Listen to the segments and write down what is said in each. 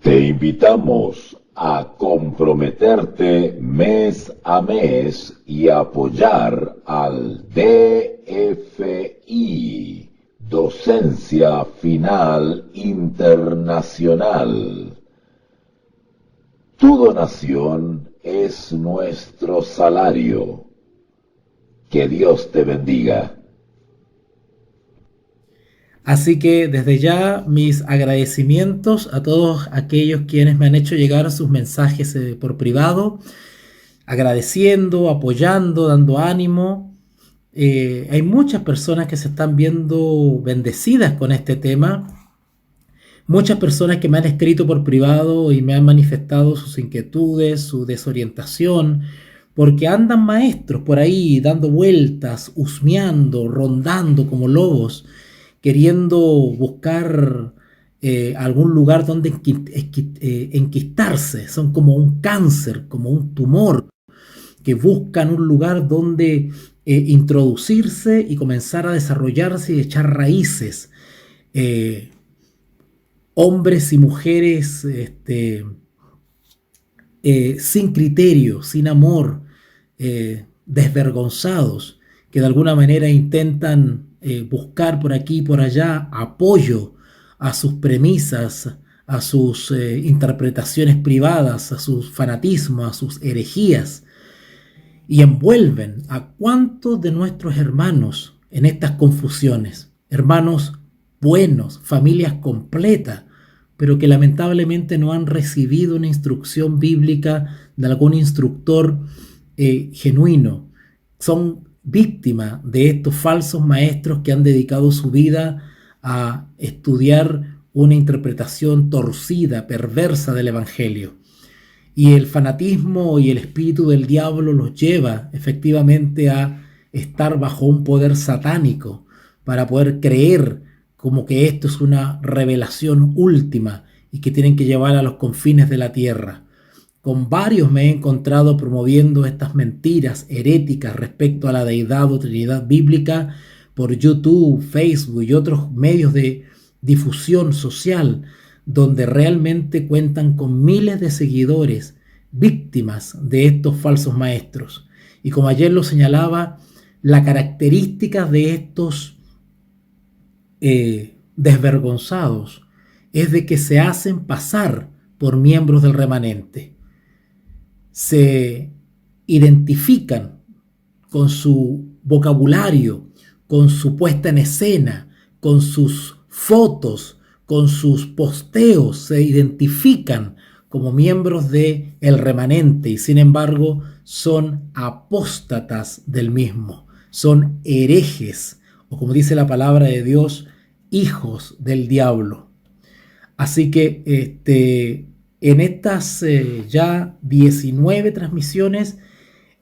Te invitamos a comprometerte mes a mes y apoyar al DFI, Docencia Final Internacional. Tu donación es nuestro salario. Que Dios te bendiga. Así que desde ya mis agradecimientos a todos aquellos quienes me han hecho llegar sus mensajes por privado, agradeciendo, apoyando, dando ánimo. Hay muchas personas que se están viendo bendecidas con este tema, muchas personas que me han escrito por privado y me han manifestado sus inquietudes, su desorientación, porque andan maestros por ahí dando vueltas, husmeando, rondando como lobos, queriendo buscar algún lugar donde enquistarse. Son como un cáncer, como un tumor, que buscan un lugar donde introducirse y comenzar a desarrollarse y echar raíces. Eh, Hombres y mujeres sin criterio, sin amor, desvergonzados, que de alguna manera intentan buscar por aquí y por allá apoyo a sus premisas, a sus interpretaciones privadas, a sus fanatismos, a sus herejías, y envuelven a cuantos de nuestros hermanos en estas confusiones, hermanos buenos, familias completas, pero que lamentablemente no han recibido una instrucción bíblica de algún instructor genuino. Son víctimas de estos falsos maestros que han dedicado su vida a estudiar una interpretación torcida, perversa del Evangelio. Y el fanatismo y el espíritu del diablo los lleva efectivamente a estar bajo un poder satánico para poder creer como que esto es una revelación última y que tienen que llevar a los confines de la tierra. Con varios me he encontrado promoviendo estas mentiras heréticas respecto a la deidad o trinidad bíblica por YouTube, Facebook y otros medios de difusión social, donde realmente cuentan con miles de seguidores, víctimas de estos falsos maestros. Y como ayer lo señalaba, la característica de estos desvergonzados es de que se hacen pasar por miembros del remanente. Se identifican con su vocabulario, con su puesta en escena, con sus fotos, con sus posteos, se identifican como miembros de el remanente y sin embargo son apóstatas del mismo, son herejes o como dice la palabra de Dios, hijos del diablo. Así que en estas ya 19 transmisiones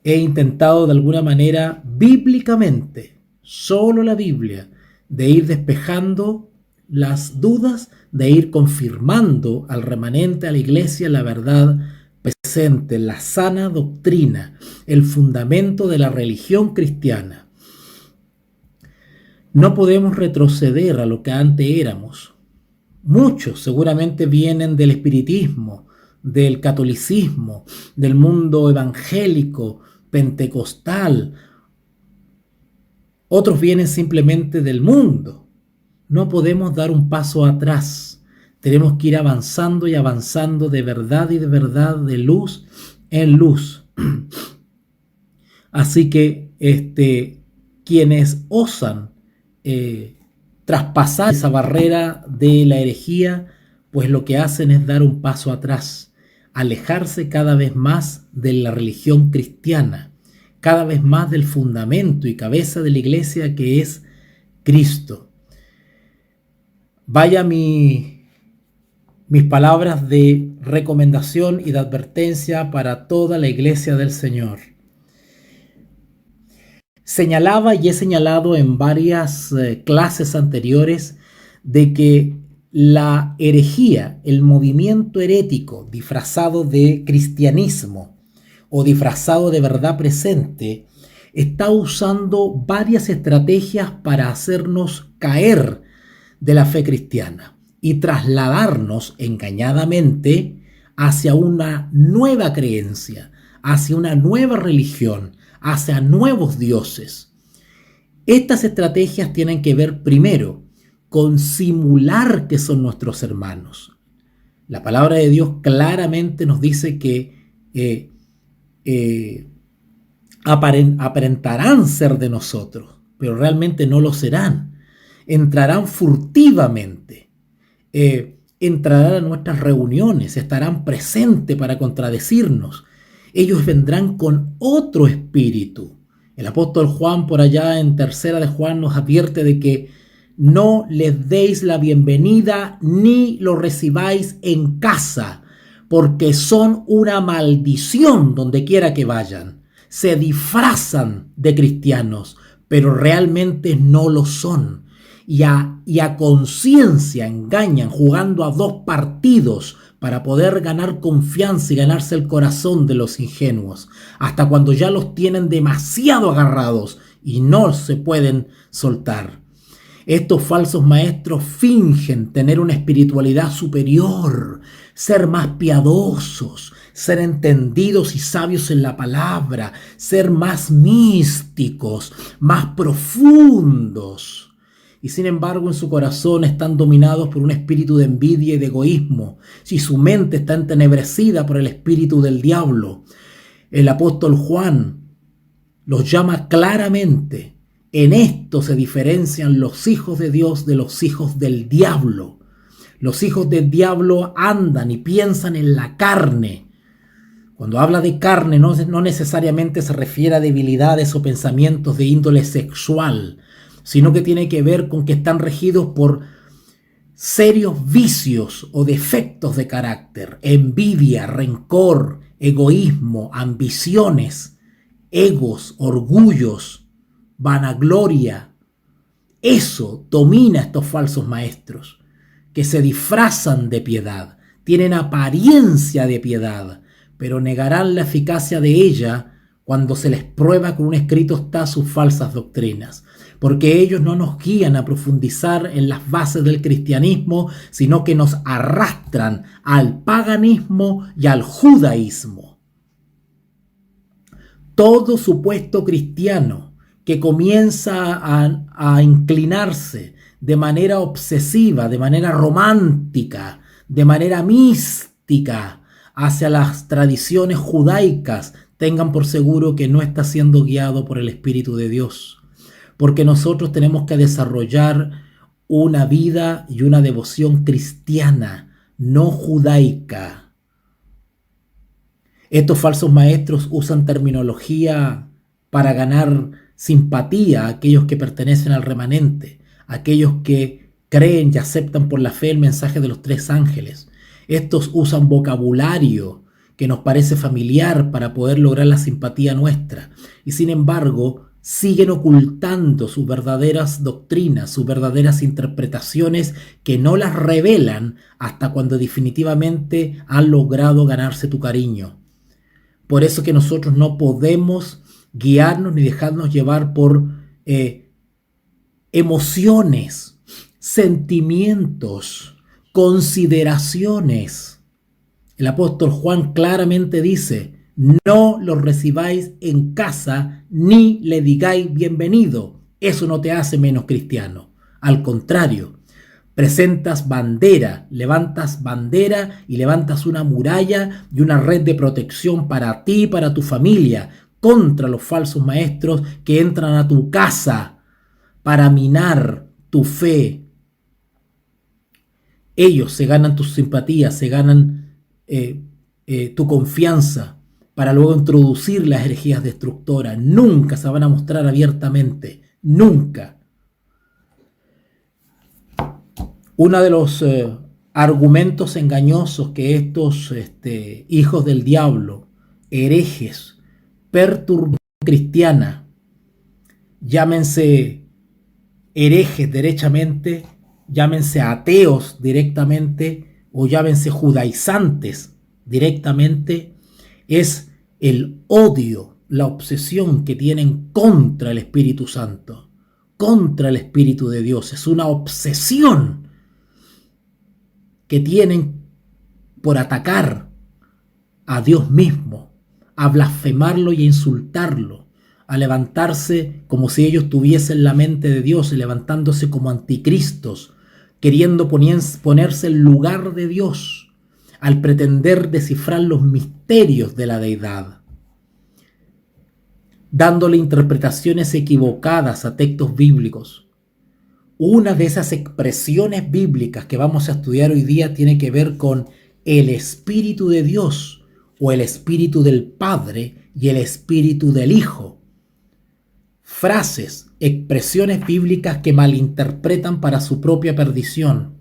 he intentado de alguna manera bíblicamente, solo la Biblia, de ir despejando las dudas, de ir confirmando al remanente, a la iglesia, la verdad presente, la sana doctrina, el fundamento de la religión cristiana. No podemos retroceder a lo que antes éramos. Muchos seguramente vienen del espiritismo, del catolicismo, del mundo evangélico, pentecostal. Otros vienen simplemente del mundo. No podemos dar un paso atrás. Tenemos que ir avanzando y avanzando de verdad y de verdad, de luz en luz. Así que quienes osan traspasar esa barrera de la herejía, pues lo que hacen es dar un paso atrás, alejarse cada vez más de la religión cristiana, cada vez más del fundamento y cabeza de la iglesia que es Cristo. Vaya mis palabras de recomendación y de advertencia para toda la iglesia del Señor. Señalaba y he señalado en varias clases anteriores de que la herejía, el movimiento herético disfrazado de cristianismo o disfrazado de verdad presente, está usando varias estrategias para hacernos caer de la fe cristiana. y trasladarnos engañadamente hacia una nueva creencia, hacia una nueva religión, hacia nuevos dioses. Estas estrategias tienen que ver primero con simular que son nuestros hermanos. La palabra de Dios claramente nos dice que aparentarán ser de nosotros, pero realmente no lo serán. Entrarán furtivamente, entrarán a nuestras reuniones, estarán presentes para contradecirnos. Ellos vendrán con otro espíritu. El apóstol Juan, por allá en 3 de Juan, nos advierte de que no les deis la bienvenida ni lo recibáis en casa, porque son una maldición donde quiera que vayan. Se disfrazan de cristianos, pero realmente no lo son. Y a conciencia engañan, jugando a dos partidos para poder ganar confianza y ganarse el corazón de los ingenuos, hasta cuando ya los tienen demasiado agarrados y no se pueden soltar. Estos falsos maestros fingen tener una espiritualidad superior, ser más piadosos, ser entendidos y sabios en la palabra, ser más místicos, más profundos. Y sin embargo en su corazón están dominados por un espíritu de envidia y de egoísmo, si su mente está entenebrecida por el espíritu del diablo. El apóstol Juan los llama claramente. En esto se diferencian los hijos de Dios de los hijos del diablo. Los hijos del diablo andan y piensan en la carne. Cuando habla de carne no necesariamente se refiere a debilidades o pensamientos de índole sexual, sino que tiene que ver con que están regidos por serios vicios o defectos de carácter, envidia, rencor, egoísmo, ambiciones, egos, orgullos, vanagloria. Eso domina a estos falsos maestros, que se disfrazan de piedad, tienen apariencia de piedad, pero negarán la eficacia de ella cuando se les prueba con un escrito está sus falsas doctrinas, porque ellos no nos guían a profundizar en las bases del cristianismo, sino que nos arrastran al paganismo y al judaísmo. Todo supuesto cristiano que comienza a inclinarse de manera obsesiva, de manera romántica, de manera mística hacia las tradiciones judaicas, tengan por seguro que no está siendo guiado por el Espíritu de Dios. Porque nosotros tenemos que desarrollar una vida y una devoción cristiana, no judaica. Estos falsos maestros usan terminología para ganar simpatía a aquellos que pertenecen al remanente, a aquellos que creen y aceptan por la fe el mensaje de los 3 ángeles. Estos usan vocabulario que nos parece familiar para poder lograr la simpatía nuestra. Y sin embargo, siguen ocultando sus verdaderas doctrinas, sus verdaderas interpretaciones, que no las revelan hasta cuando definitivamente han logrado ganarse tu cariño. Por eso que nosotros no podemos guiarnos ni dejarnos llevar por emociones, sentimientos, consideraciones. El apóstol Juan claramente dice: no lo recibáis en casa ni le digáis bienvenido. Eso no te hace menos cristiano. Al contrario, presentas bandera, levantas bandera y levantas una muralla y una red de protección para ti y para tu familia contra los falsos maestros que entran a tu casa para minar tu fe. Ellos se ganan tu simpatía, se ganan tu confianza para luego introducir las herejías destructoras. Nunca se van a mostrar abiertamente, nunca. Uno de los argumentos engañosos que estos hijos del diablo, herejes, perturbación cristiana, llámense herejes derechamente, llámense ateos directamente o llámense judaizantes directamente, es el odio, la obsesión que tienen contra el Espíritu Santo, contra el Espíritu de Dios. Es una obsesión. que tienen por atacar a Dios mismo, a blasfemarlo y a insultarlo, a levantarse como si ellos tuviesen la mente de Dios y levantándose como anticristos, queriendo ponerse en lugar de Dios, al pretender descifrar los misterios de la deidad, dándole interpretaciones equivocadas a textos bíblicos. Una de esas expresiones bíblicas que vamos a estudiar hoy día tiene que ver con el Espíritu de Dios, o el Espíritu del Padre y el Espíritu del Hijo. Frases, expresiones bíblicas que malinterpretan para su propia perdición.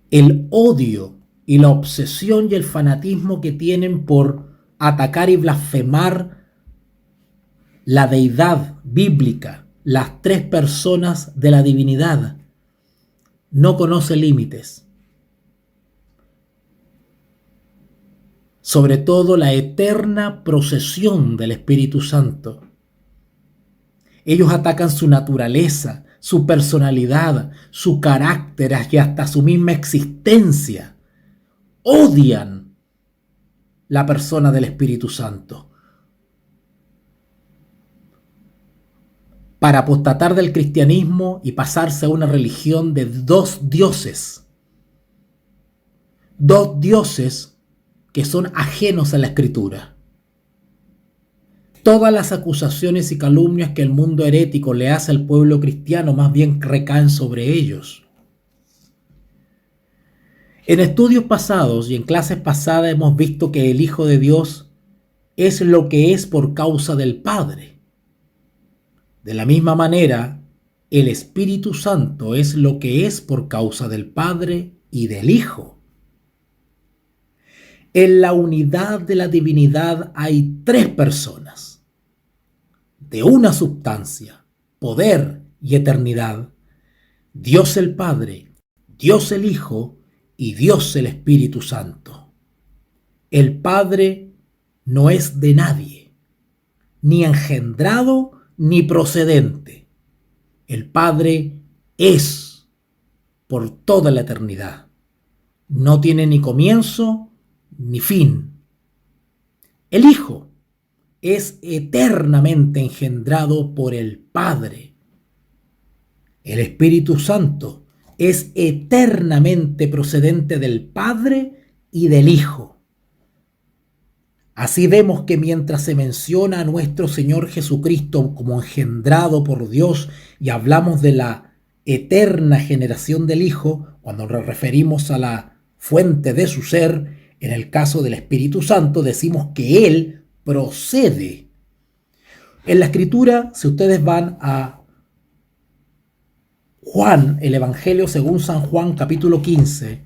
El odio y la obsesión y el fanatismo que tienen por atacar y blasfemar la deidad bíblica, las tres personas de la divinidad, no conoce límites. Sobre todo la eterna procesión del Espíritu Santo. Ellos atacan su naturaleza, su personalidad, su carácter y hasta su misma existencia. Odian la persona del Espíritu Santo. Para apostatar del cristianismo y pasarse a una religión de dos dioses. Dos dioses que son ajenos a la Escritura. Todas las acusaciones y calumnias que el mundo herético le hace al pueblo cristiano más bien recaen sobre ellos. En estudios pasados y en clases pasadas hemos visto que el Hijo de Dios es lo que es por causa del Padre. De la misma manera, el Espíritu Santo es lo que es por causa del Padre y del Hijo. En la unidad de la divinidad hay tres personas, de una sustancia, poder y eternidad: Dios el Padre, Dios el Hijo y Dios el Espíritu Santo. El Padre no es de nadie, ni engendrado ni procedente. El Padre es por toda la eternidad. No tiene ni comienzo ni fin. El Hijo es eternamente engendrado por el Padre. El Espíritu Santo es eternamente procedente del Padre y del Hijo. Así vemos que mientras se menciona a nuestro Señor Jesucristo como engendrado por Dios y hablamos de la eterna generación del Hijo, cuando nos referimos a la fuente de su ser, en el caso del Espíritu Santo decimos que Él procede. En la Escritura, si ustedes van a Juan, el Evangelio según San Juan capítulo 15,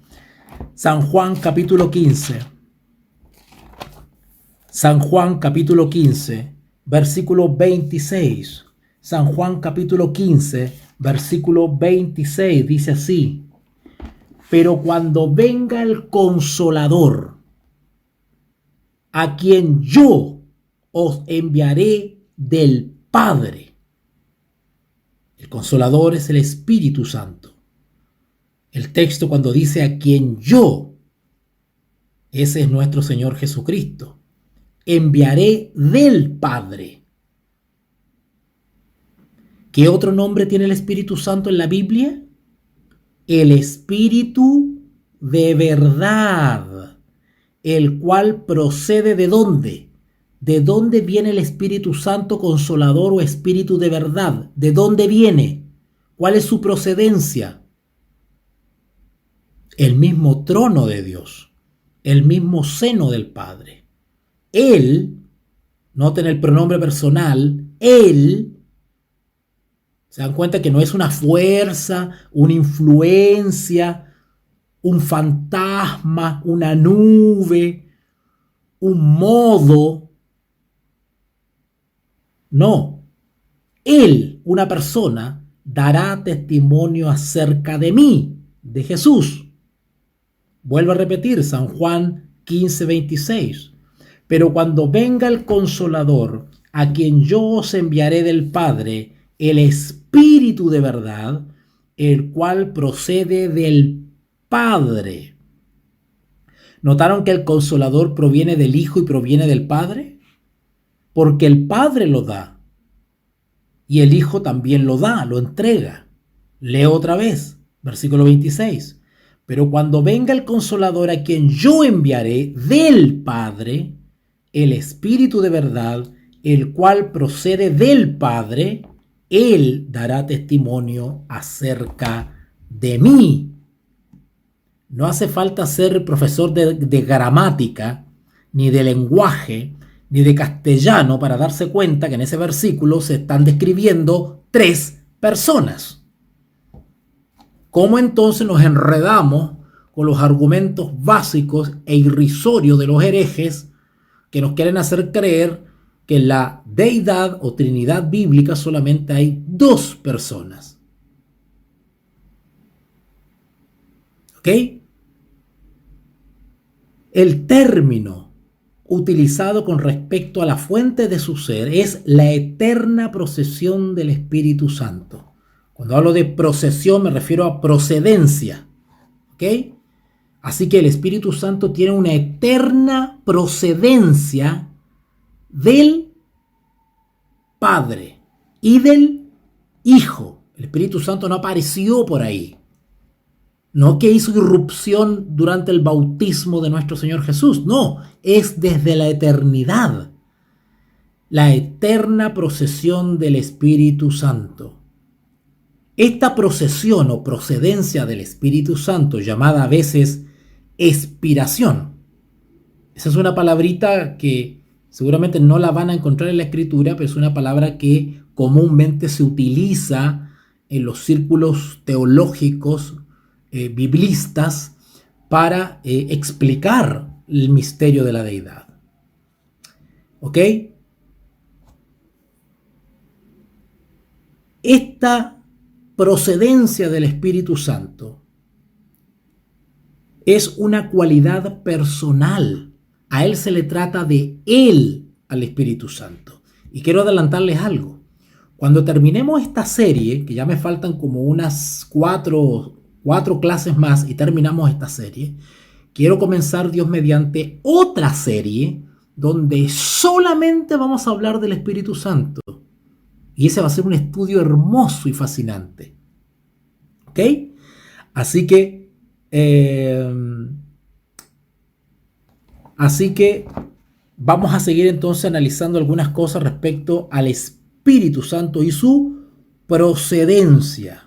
San Juan capítulo 15, San Juan capítulo 15, versículo 26. San Juan capítulo 15, versículo 26 dice así: pero cuando venga el Consolador, a quien yo os enviaré del Padre. El Consolador es el Espíritu Santo. El texto cuando dice a quien yo, ese es nuestro Señor Jesucristo. Enviaré del Padre. ¿Qué otro nombre tiene el Espíritu Santo en la Biblia? El Espíritu de verdad, el cual procede ¿de dónde? ¿De dónde viene el Espíritu Santo Consolador o Espíritu de verdad? ¿De dónde viene? ¿Cuál es su procedencia? El mismo trono de Dios, el mismo seno del Padre. Él, noten el pronombre personal, Él. Se dan cuenta que no es una fuerza, una influencia, un fantasma, una nube, un modo. No. Él, una persona, dará testimonio acerca de mí, de Jesús. Vuelvo a repetir, San Juan 15:26. Pero cuando venga el Consolador, a quien yo os enviaré del Padre, el Espíritu de verdad, el cual procede del Padre. ¿Notaron que el Consolador proviene del Hijo y proviene del Padre? Porque el Padre lo da y el Hijo también lo da, lo entrega. Leo otra vez, versículo 26. Pero cuando venga el Consolador, a quien yo enviaré del Padre, el Espíritu de verdad, el cual procede del Padre, Él dará testimonio acerca de mí. No hace falta ser profesor de gramática, ni de lenguaje, ni de castellano para darse cuenta que en ese versículo se están describiendo 3 personas. ¿Cómo entonces nos enredamos con los argumentos básicos e irrisorios de los herejes que nos quieren hacer creer que en la deidad o trinidad bíblica solamente hay 2 personas? ¿Ok? El término utilizado con respecto a la fuente de su ser es la eterna procesión del Espíritu Santo. Cuando hablo de procesión me refiero a procedencia. ¿Ok? Así que el Espíritu Santo tiene una eterna procedencia del Padre y del Hijo. El Espíritu Santo no apareció por ahí. No que hizo irrupción durante el bautismo de nuestro Señor Jesús. No, es desde la eternidad. La eterna procesión del Espíritu Santo. Esta procesión o procedencia del Espíritu Santo, llamada a veces expiración. Esa es una palabrita que seguramente no la van a encontrar en la Escritura, pero es una palabra que comúnmente se utiliza en los círculos teológicos biblistas para explicar el misterio de la deidad. ¿Ok? Esta procedencia del Espíritu Santo es una cualidad personal. A Él se le trata de Él al Espíritu Santo. Y quiero adelantarles algo. Cuando terminemos esta serie, que ya me faltan como unas cuatro clases más y terminamos esta serie, quiero comenzar, Dios mediante, otra serie donde solamente vamos a hablar del Espíritu Santo. Y ese va a ser un estudio hermoso y fascinante. ¿Ok? Así que vamos a seguir entonces analizando algunas cosas respecto al Espíritu Santo y su procedencia.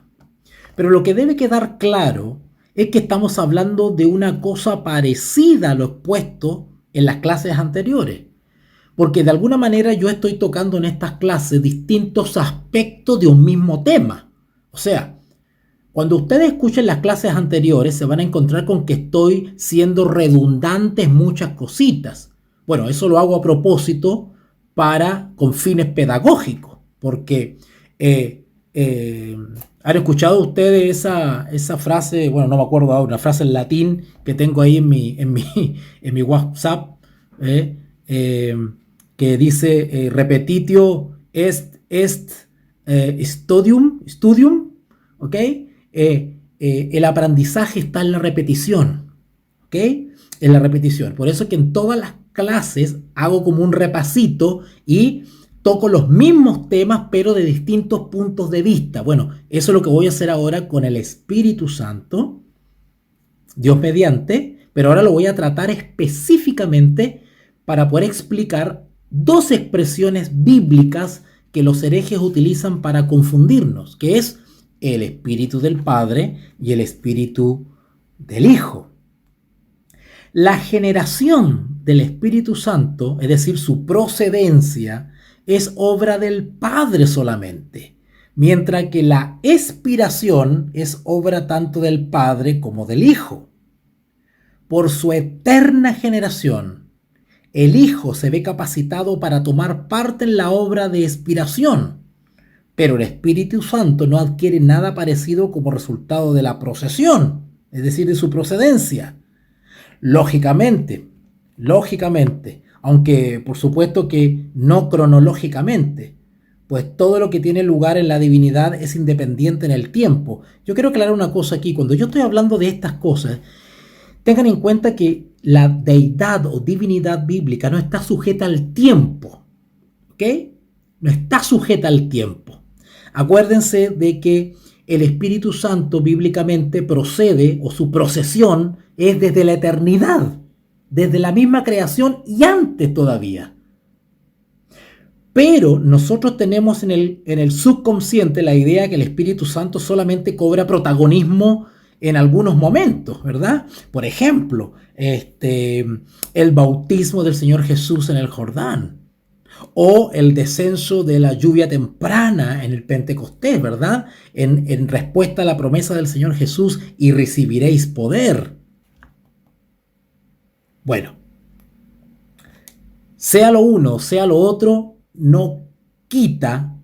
Pero lo que debe quedar claro es que estamos hablando de una cosa parecida a lo expuesto en las clases anteriores. Porque de alguna manera yo estoy tocando en estas clases distintos aspectos de un mismo tema. O sea, cuando ustedes escuchen las clases anteriores se van a encontrar con que estoy siendo redundante en muchas cositas. Bueno, eso lo hago a propósito con fines pedagógicos. Porque ¿han escuchado ustedes esa frase? Bueno, no me acuerdo ahora, una frase en latín que tengo ahí en mi WhatsApp, que dice repetitio est studium, ¿ok? El aprendizaje está en la repetición, ¿ok? En la repetición. Por eso es que en todas las clases hago como un repasito y toco los mismos temas, pero de distintos puntos de vista. Bueno, eso es lo que voy a hacer ahora con el Espíritu Santo, Dios mediante, pero ahora lo voy a tratar específicamente para poder explicar 2 expresiones bíblicas que los herejes utilizan para confundirnos, que es el Espíritu del Padre y el Espíritu del Hijo. La generación del Espíritu Santo, es decir, su procedencia, es obra del Padre solamente, mientras que la expiración es obra tanto del Padre como del Hijo. Por su eterna generación, el Hijo se ve capacitado para tomar parte en la obra de expiración, pero el Espíritu Santo no adquiere nada parecido como resultado de la procesión, es decir, de su procedencia. Lógicamente, aunque por supuesto que no cronológicamente, pues todo lo que tiene lugar en la divinidad es independiente en el tiempo. Yo quiero aclarar una cosa aquí. Cuando yo estoy hablando de estas cosas, tengan en cuenta que la deidad o divinidad bíblica no está sujeta al tiempo. ¿Ok? No está sujeta al tiempo. Acuérdense de que el Espíritu Santo bíblicamente procede, o su procesión es desde la eternidad, desde la misma creación y antes todavía. Pero nosotros tenemos en el subconsciente la idea que el Espíritu Santo solamente cobra protagonismo en algunos momentos, ¿verdad? Por ejemplo, el bautismo del Señor Jesús en el Jordán, o el descenso de la lluvia temprana en el Pentecostés, ¿verdad? En respuesta a la promesa del Señor Jesús, y recibiréis poder. Bueno, sea lo uno, sea lo otro, no quita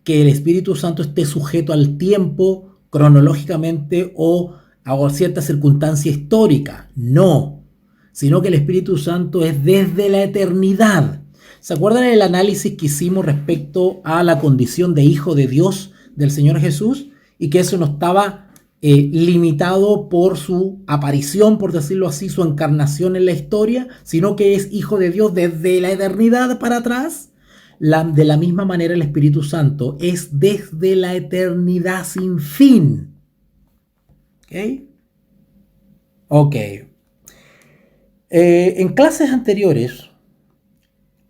que el Espíritu Santo esté sujeto al tiempo cronológicamente o a cierta circunstancia histórica. No, sino que el Espíritu Santo es desde la eternidad. ¿Se acuerdan del análisis que hicimos respecto a la condición de hijo de Dios del Señor Jesús? Y que eso no estaba limitado por su aparición, por decirlo así, su encarnación en la historia, sino que es hijo de Dios desde la eternidad para atrás. De la misma manera el Espíritu Santo es desde la eternidad sin fin. ¿Ok? Ok. En clases anteriores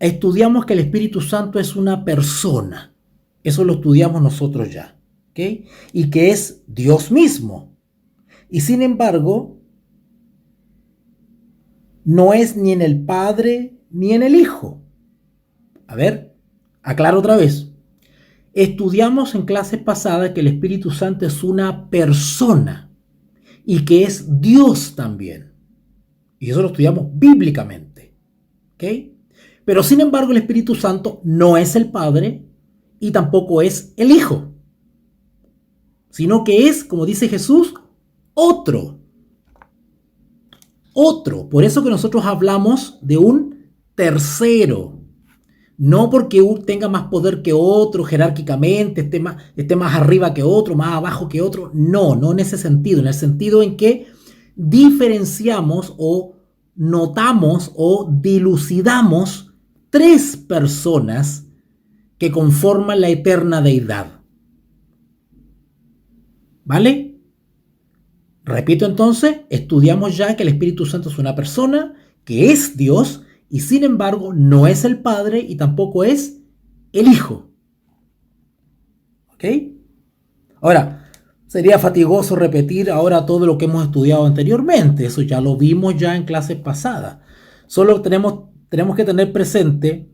estudiamos que el Espíritu Santo es una persona. Eso lo estudiamos nosotros ya. ¿Okay? Y que es Dios mismo. Y sin embargo, no es ni en el Padre ni en el Hijo. A ver, aclaro otra vez. Estudiamos en clases pasadas que el Espíritu Santo es una persona y que es Dios también. Y eso lo estudiamos bíblicamente. ¿Ok? Pero sin embargo, el Espíritu Santo no es el Padre y tampoco es el Hijo, sino que es, como dice Jesús, otro. Otro. Por eso que nosotros hablamos de un tercero. No porque uno tenga más poder que otro jerárquicamente, esté más arriba que otro, más abajo que otro. No, no en ese sentido. En el sentido en que diferenciamos o notamos o dilucidamos tres personas que conforman la eterna deidad. ¿Vale? Repito entonces, estudiamos ya que el Espíritu Santo es una persona, que es Dios, y sin embargo no es el Padre y tampoco es el Hijo. ¿Ok? Ahora, sería fatigoso repetir ahora todo lo que hemos estudiado anteriormente. Eso ya lo vimos ya en clases pasadas. Solo tenemos que tener presente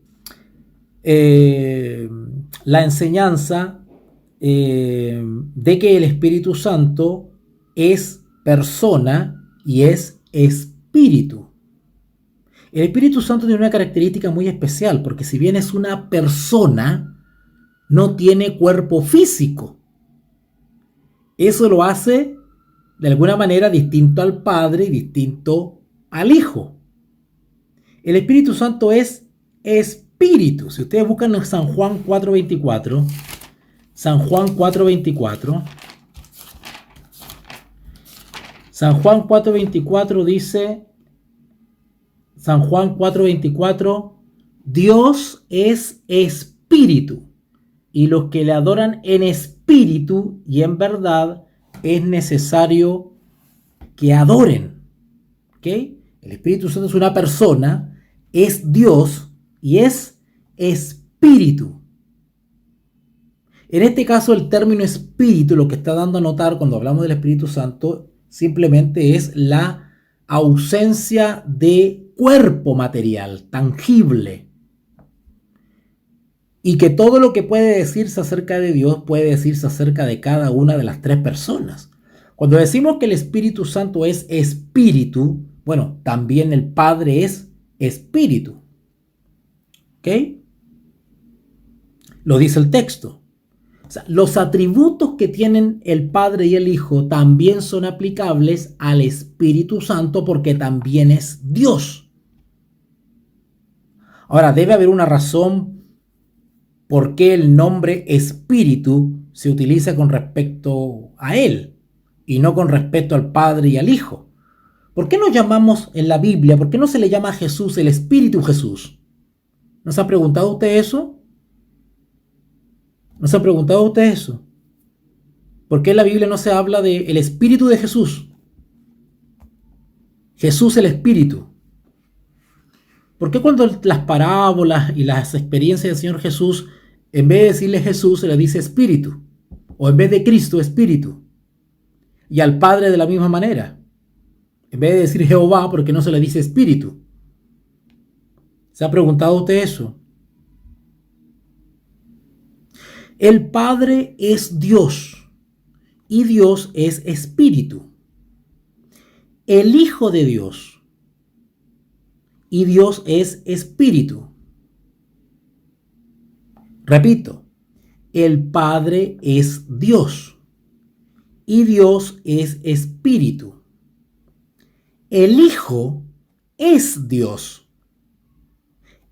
la enseñanza de que el Espíritu Santo es persona y es espíritu. El Espíritu Santo tiene una característica muy especial, porque si bien es una persona, no tiene cuerpo físico. Eso lo hace de alguna manera distinto al Padre y distinto al Hijo. El Espíritu Santo es espíritu. Si ustedes buscan en San Juan 4:24, San Juan 4:24. San Juan 4:24 dice, San Juan 4:24, Dios es espíritu, y los que le adoran en espíritu y en verdad es necesario que adoren. ¿Ok? El Espíritu Santo es una persona, es Dios y es espíritu. En este caso, el término espíritu lo que está dando a notar cuando hablamos del Espíritu Santo simplemente es la ausencia de cuerpo material, tangible. Y que todo lo que puede decirse acerca de Dios puede decirse acerca de cada una de las tres personas. Cuando decimos que el Espíritu Santo es espíritu, bueno, también el Padre es espíritu. ¿Ok? Lo dice el texto. O sea, los atributos que tienen el Padre y el Hijo también son aplicables al Espíritu Santo porque también es Dios. Ahora, debe haber una razón por qué el nombre espíritu se utiliza con respecto a él y no con respecto al Padre y al Hijo. ¿Por qué nos llamamos en la Biblia, por qué no se le llama a Jesús el Espíritu Jesús? ¿No se ha preguntado usted eso? ¿No se ha preguntado usted eso? ¿Por qué en la Biblia no se habla del Espíritu de Jesús? Jesús el Espíritu. ¿Por qué cuando las parábolas y las experiencias del Señor Jesús, en vez de decirle Jesús, se le dice Espíritu? O en vez de Cristo, Espíritu. Y al Padre de la misma manera. En vez de decir Jehová, ¿por qué no se le dice Espíritu? ¿Se ha preguntado usted eso? El Padre es Dios y Dios es Espíritu. El Hijo de Dios y Dios es Espíritu. Repito, el Padre es Dios y Dios es Espíritu. El Hijo es Dios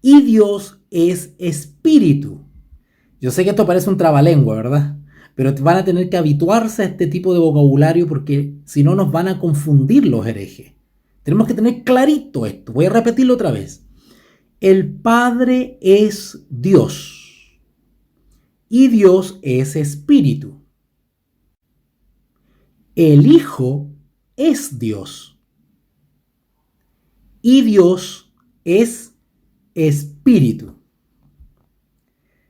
y Dios es Espíritu. Yo sé que esto parece un trabalengua, ¿verdad? Pero van a tener que habituarse a este tipo de vocabulario porque si no nos van a confundir los herejes. Tenemos que tener clarito esto. Voy a repetirlo otra vez. El Padre es Dios y Dios es Espíritu. El Hijo es Dios y Dios es Espíritu.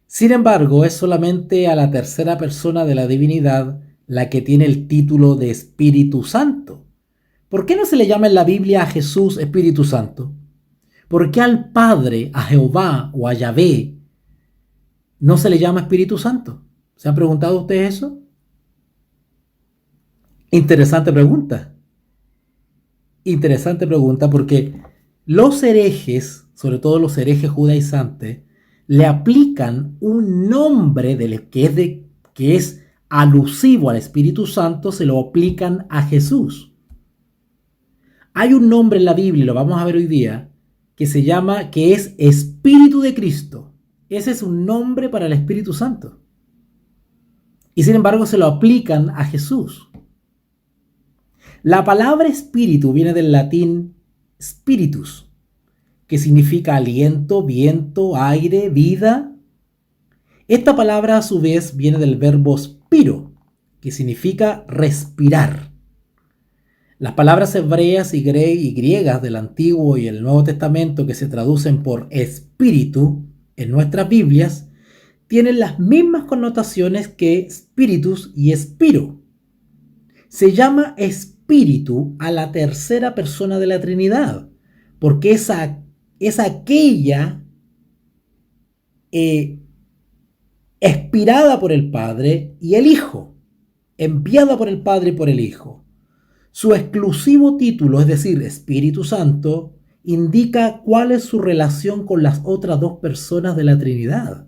Sin embargo, es solamente a la tercera persona de la divinidad la que tiene el título de Espíritu Santo. ¿Por qué no se le llama en la Biblia a Jesús Espíritu Santo? ¿Por qué al Padre, a Jehová o a Yahvé no se le llama Espíritu Santo? ¿Se han preguntado ustedes eso? Interesante pregunta. Interesante pregunta porque los herejes, sobre todo los herejes judaizantes, le aplican un nombre que es alusivo al Espíritu Santo, se lo aplican a Jesús. Hay un nombre en la Biblia, lo vamos a ver hoy día, que es Espíritu de Cristo. Ese es un nombre para el Espíritu Santo. Y sin embargo se lo aplican a Jesús. La palabra espíritu viene del latín spiritus, que significa aliento, viento, aire, vida. Esta palabra a su vez viene del verbo spiro, que significa respirar. Las palabras hebreas y griegas del Antiguo y el Nuevo Testamento que se traducen por espíritu en nuestras Biblias tienen las mismas connotaciones que spiritus y espiro. Se llama espíritu a la tercera persona de la Trinidad, porque es aquella expirada por el Padre y el Hijo, enviada por el Padre y por el Hijo. Su exclusivo título, es decir, Espíritu Santo, indica cuál es su relación con las otras dos personas de la Trinidad.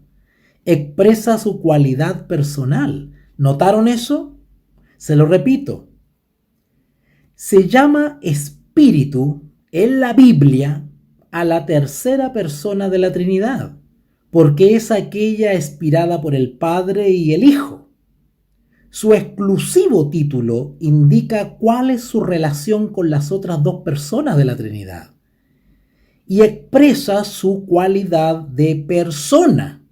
Expresa su cualidad personal. ¿Notaron eso? Se lo repito. Se llama Espíritu en la Biblia a la tercera persona de la Trinidad, porque es aquella inspirada por el Padre y el Hijo. Su exclusivo título indica cuál es su relación con las otras dos personas de la Trinidad y expresa su cualidad de persona.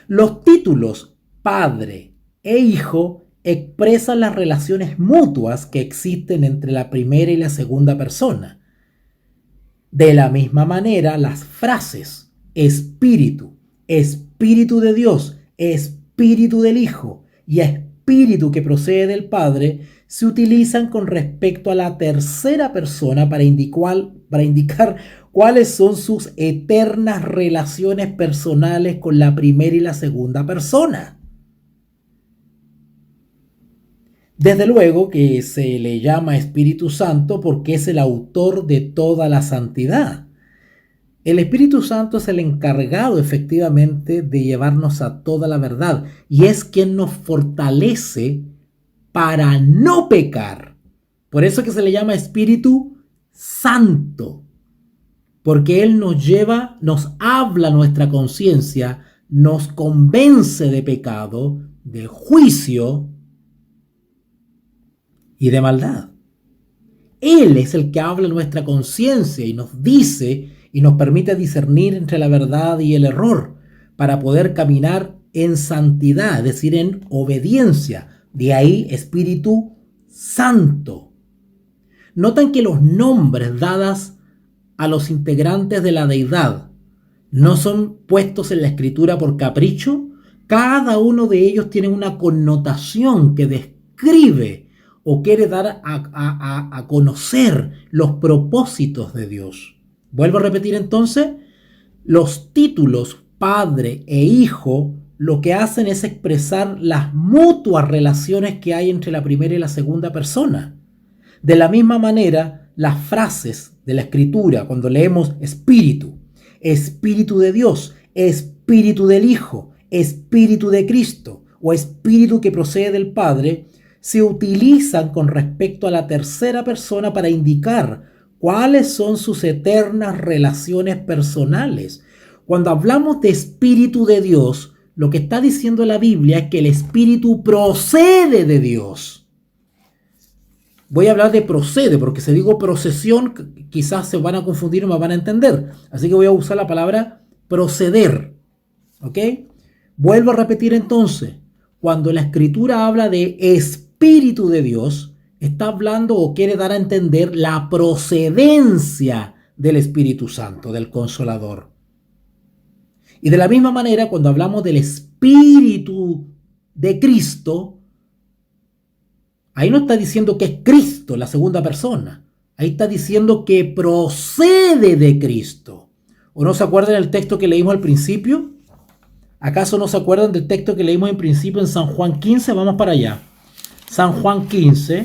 Los títulos Padre e Hijo expresan las relaciones mutuas que existen entre la primera y la segunda persona. De la misma manera, las frases Espíritu, Espíritu de Dios, Espíritu del Hijo y Espíritu que procede del Padre se utilizan con respecto a la tercera persona para indicar cuáles son sus eternas relaciones personales con la primera y la segunda persona. Desde luego que se le llama Espíritu Santo porque es el autor de toda la santidad. El Espíritu Santo es el encargado efectivamente de llevarnos a toda la verdad y es quien nos fortalece para no pecar. Por eso que se le llama Espíritu Santo, porque Él nos habla a nuestra conciencia nos convence de pecado, de juicio y de maldad. Él es el que habla en nuestra conciencia y nos dice y nos permite discernir entre la verdad y el error para poder caminar en santidad, es decir, en obediencia. De ahí Espíritu Santo. Notan que los nombres dados a los integrantes de la deidad no son puestos en la escritura por capricho. Cada uno de ellos tiene una connotación que describe o quiere dar a conocer los propósitos de Dios. Vuelvo a repetir entonces, los títulos Padre e Hijo lo que hacen es expresar las mutuas relaciones que hay entre la primera y la segunda persona. De la misma manera, las frases de la Escritura, cuando leemos Espíritu, Espíritu de Dios, Espíritu del Hijo, Espíritu de Cristo o Espíritu que procede del Padre, se utilizan con respecto a la tercera persona para indicar cuáles son sus eternas relaciones personales. Cuando hablamos de Espíritu de Dios, lo que está diciendo la Biblia es que el Espíritu procede de Dios. Voy a hablar de procede, porque si digo procesión, quizás se van a confundir y me van a entender. Así que voy a usar la palabra proceder. ¿Ok? Vuelvo a repetir entonces. Cuando la Escritura habla de Espíritu de Dios, está hablando o quiere dar a entender la procedencia del Espíritu Santo, del Consolador. Y de la misma manera, cuando hablamos del Espíritu de Cristo, ahí no está diciendo que es Cristo la segunda persona. Ahí está diciendo que procede de Cristo. ¿O no se acuerdan del texto que leímos al principio? ¿Acaso no se acuerdan del texto que leímos en principio en San Juan 15? Vamos para allá. San Juan 15.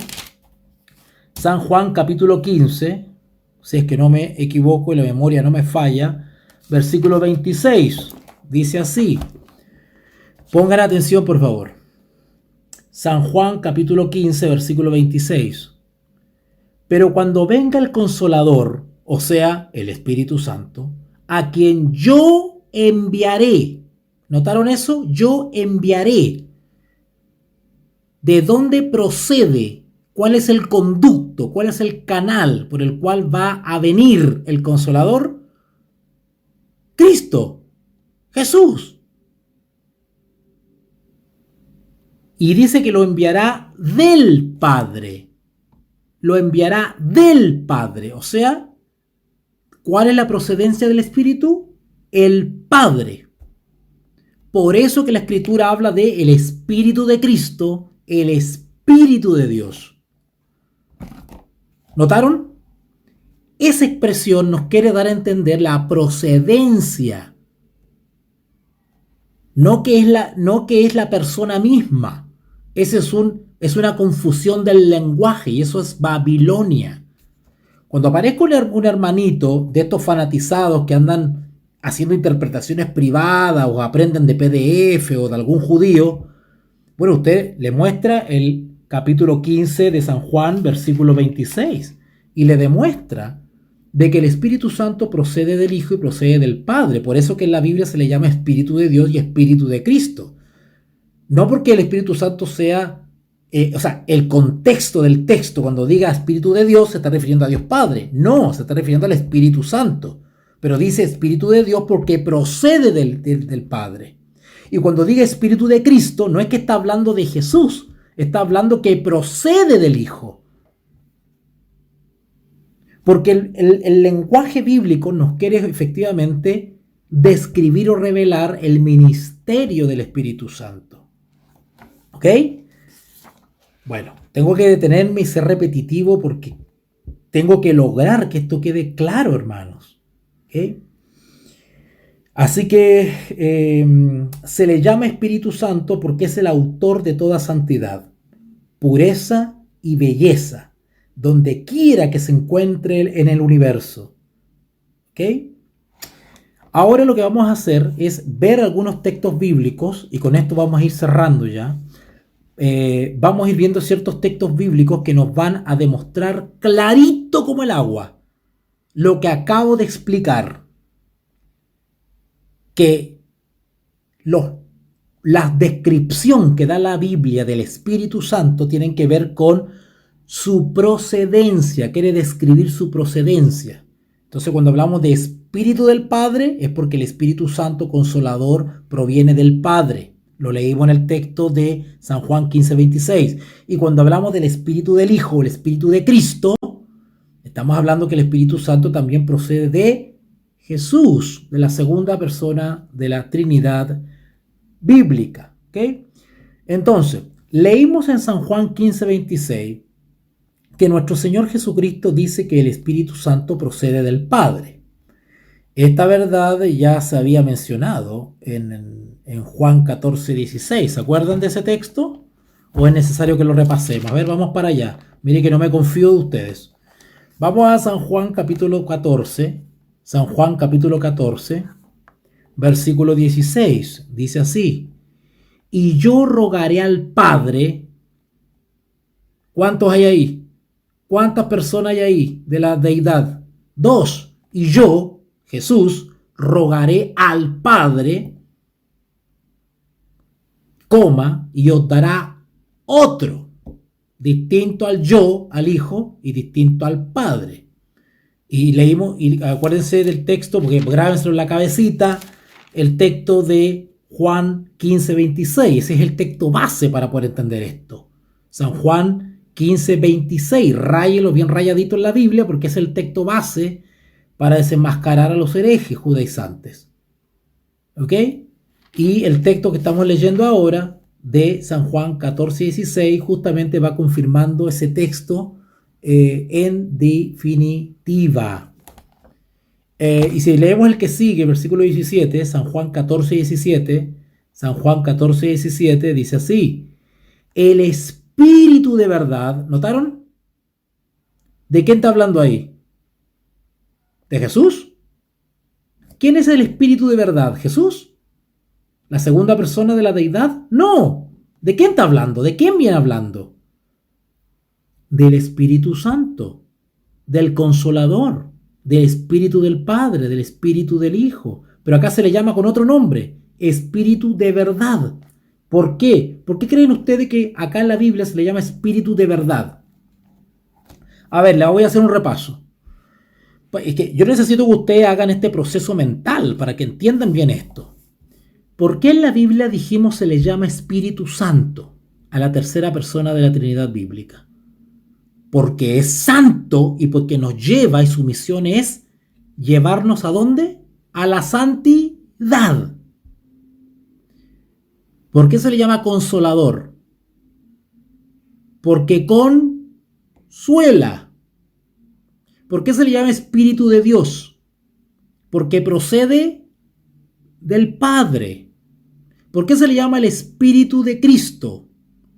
San Juan capítulo 15. Si es que no me equivoco y la memoria no me falla. Versículo 26. Dice así. Pongan atención, por favor. San Juan capítulo 15, versículo 26. Pero cuando venga el Consolador, o sea, el Espíritu Santo, a quien yo enviaré. ¿Notaron eso? Yo enviaré. ¿De dónde procede? ¿Cuál es el conducto? ¿Cuál es el canal por el cual va a venir el Consolador? Cristo, Jesús. Y dice que lo enviará del Padre. Lo enviará del Padre. O sea, ¿cuál es la procedencia del Espíritu? El Padre. Por eso que la Escritura habla de el Espíritu de Cristo, el Espíritu de Dios. ¿Notaron? Esa expresión nos quiere dar a entender la procedencia. No que es la persona misma. Ese es una confusión del lenguaje y eso es Babilonia. Cuando aparezca un hermanito de estos fanatizados que andan haciendo interpretaciones privadas o aprenden de PDF o de algún judío, bueno, usted le muestra el capítulo 15 de San Juan, versículo 26, y le demuestra de que el Espíritu Santo procede del Hijo y procede del Padre. Por eso que en la Biblia se le llama Espíritu de Dios y Espíritu de Cristo. No porque el Espíritu Santo sea, el contexto del texto cuando diga Espíritu de Dios se está refiriendo a Dios Padre. No, se está refiriendo al Espíritu Santo. Pero dice Espíritu de Dios porque procede del Padre. Y cuando diga Espíritu de Cristo, no es que está hablando de Jesús, está hablando que procede del Hijo. Porque el lenguaje bíblico nos quiere efectivamente describir o revelar el ministerio del Espíritu Santo. ¿Ok? Bueno, tengo que detenerme y ser repetitivo porque tengo que lograr que esto quede claro, hermanos. ¿Ok? Así que se le llama Espíritu Santo porque es el autor de toda santidad, pureza y belleza, donde quiera que se encuentre en el universo. ¿Ok? Ahora lo que vamos a hacer es ver algunos textos bíblicos, y con esto vamos a ir cerrando ya. Vamos a ir viendo ciertos textos bíblicos que nos van a demostrar clarito como el agua lo que acabo de explicar. Que la descripción que da la Biblia del Espíritu Santo tienen que ver con su procedencia, quiere describir su procedencia. Entonces, cuando hablamos de Espíritu del Padre, es porque el Espíritu Santo Consolador proviene del Padre. Lo leímos en el texto de San Juan 15:26. Y cuando hablamos del Espíritu del Hijo, el Espíritu de Cristo, estamos hablando que el Espíritu Santo también procede de Jesús, de la segunda persona de la Trinidad bíblica. ¿Okay? Entonces, leímos en San Juan 15:26 que nuestro Señor Jesucristo dice que el Espíritu Santo procede del Padre. Esta verdad ya se había mencionado en Juan 14:16. ¿Se acuerdan de ese texto? ¿O es necesario que lo repasemos? A ver, vamos para allá. Mire que no me confío de ustedes. Vamos a San Juan capítulo 14. San Juan capítulo 14, versículo 16. Dice así: y yo rogaré al Padre. ¿Cuántos hay ahí? ¿Cuántas personas hay ahí de la deidad? 2. Y yo, Jesús, rogaré al Padre, y os dará otro, distinto al yo, al Hijo, y distinto al Padre. Y leímos, y acuérdense del texto, porque grábenselo en la cabecita, el texto de Juan 15:26. Ese es el texto base para poder entender esto. San Juan 15:26, ráyelo bien rayadito en la Biblia, porque es el texto base para desenmascarar a los herejes judaizantes. ¿Ok? Y el texto que estamos leyendo ahora, de San Juan 14:16, justamente va confirmando ese texto en definitiva. Y si leemos el que sigue, versículo 17, San Juan 14:17, San Juan 14:17 dice así: el Espíritu de verdad, ¿notaron? ¿De quién está hablando ahí? ¿De Jesús? ¿Quién es el Espíritu de verdad? ¿Jesús? ¿La segunda persona de la deidad? No. ¿De quién está hablando? ¿De quién viene hablando? Del Espíritu Santo, del Consolador, del Espíritu del Padre, del Espíritu del Hijo. Pero acá se le llama con otro nombre: Espíritu de verdad. ¿Por qué? ¿Por qué creen ustedes que acá en la Biblia se le llama Espíritu de verdad? A ver, les voy a hacer un repaso. Es que yo necesito que ustedes hagan este proceso mental para que entiendan bien esto. ¿Por qué en la Biblia dijimos se le llama Espíritu Santo a la tercera persona de la Trinidad bíblica? Porque es santo y porque nos lleva, y su misión es llevarnos ¿a dónde? A la santidad. ¿Por qué se le llama Consolador? Porque consuela. ¿Por qué se le llama Espíritu de Dios? Porque procede del Padre. ¿Por qué se le llama el Espíritu de Cristo?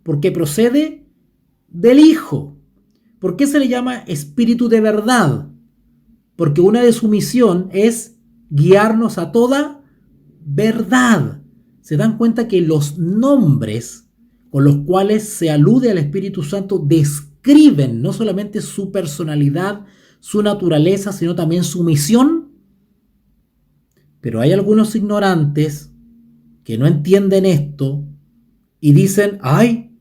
Porque procede del Hijo. ¿Por qué se le llama Espíritu de verdad? Porque una de su misión es guiarnos a toda verdad. ¿Se dan cuenta que los nombres con los cuales se alude al Espíritu Santo describen no solamente su personalidad, su naturaleza, sino también su misión? Pero hay algunos ignorantes que no entienden esto y dicen: ¡ay!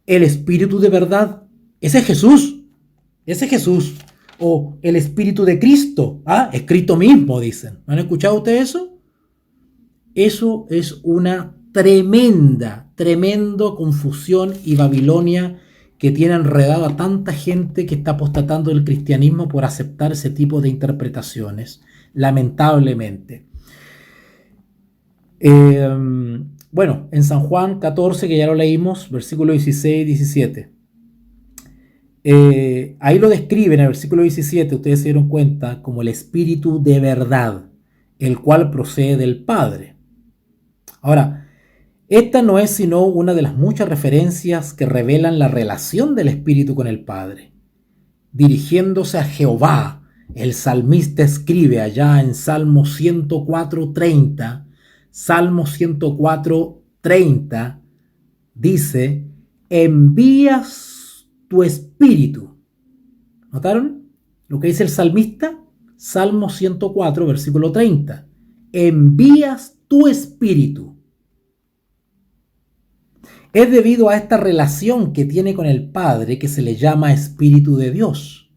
El Espíritu de verdad, ese es Jesús, ese es Jesús. O el Espíritu de Cristo, es Cristo mismo, dicen. ¿No han escuchado ustedes eso? Eso es una tremenda confusión y Babilonia que tiene enredado a tanta gente que está apostatando del cristianismo por aceptar ese tipo de interpretaciones, lamentablemente. Bueno, en San Juan 14, que ya lo leímos, versículo 16 y 17. Ahí lo describe en el versículo 17, ustedes se dieron cuenta, como el Espíritu de verdad, el cual procede del Padre. Ahora, esta no es sino una de las muchas referencias que revelan la relación del Espíritu con el Padre. Dirigiéndose a Jehová, el salmista escribe allá en Salmo 104:30, Salmo 104:30, dice: envías tu Espíritu. ¿Notaron lo que dice el salmista? Salmo 104, versículo 30. Envías tu Espíritu. Es debido a esta relación que tiene con el Padre que se le llama Espíritu de Dios.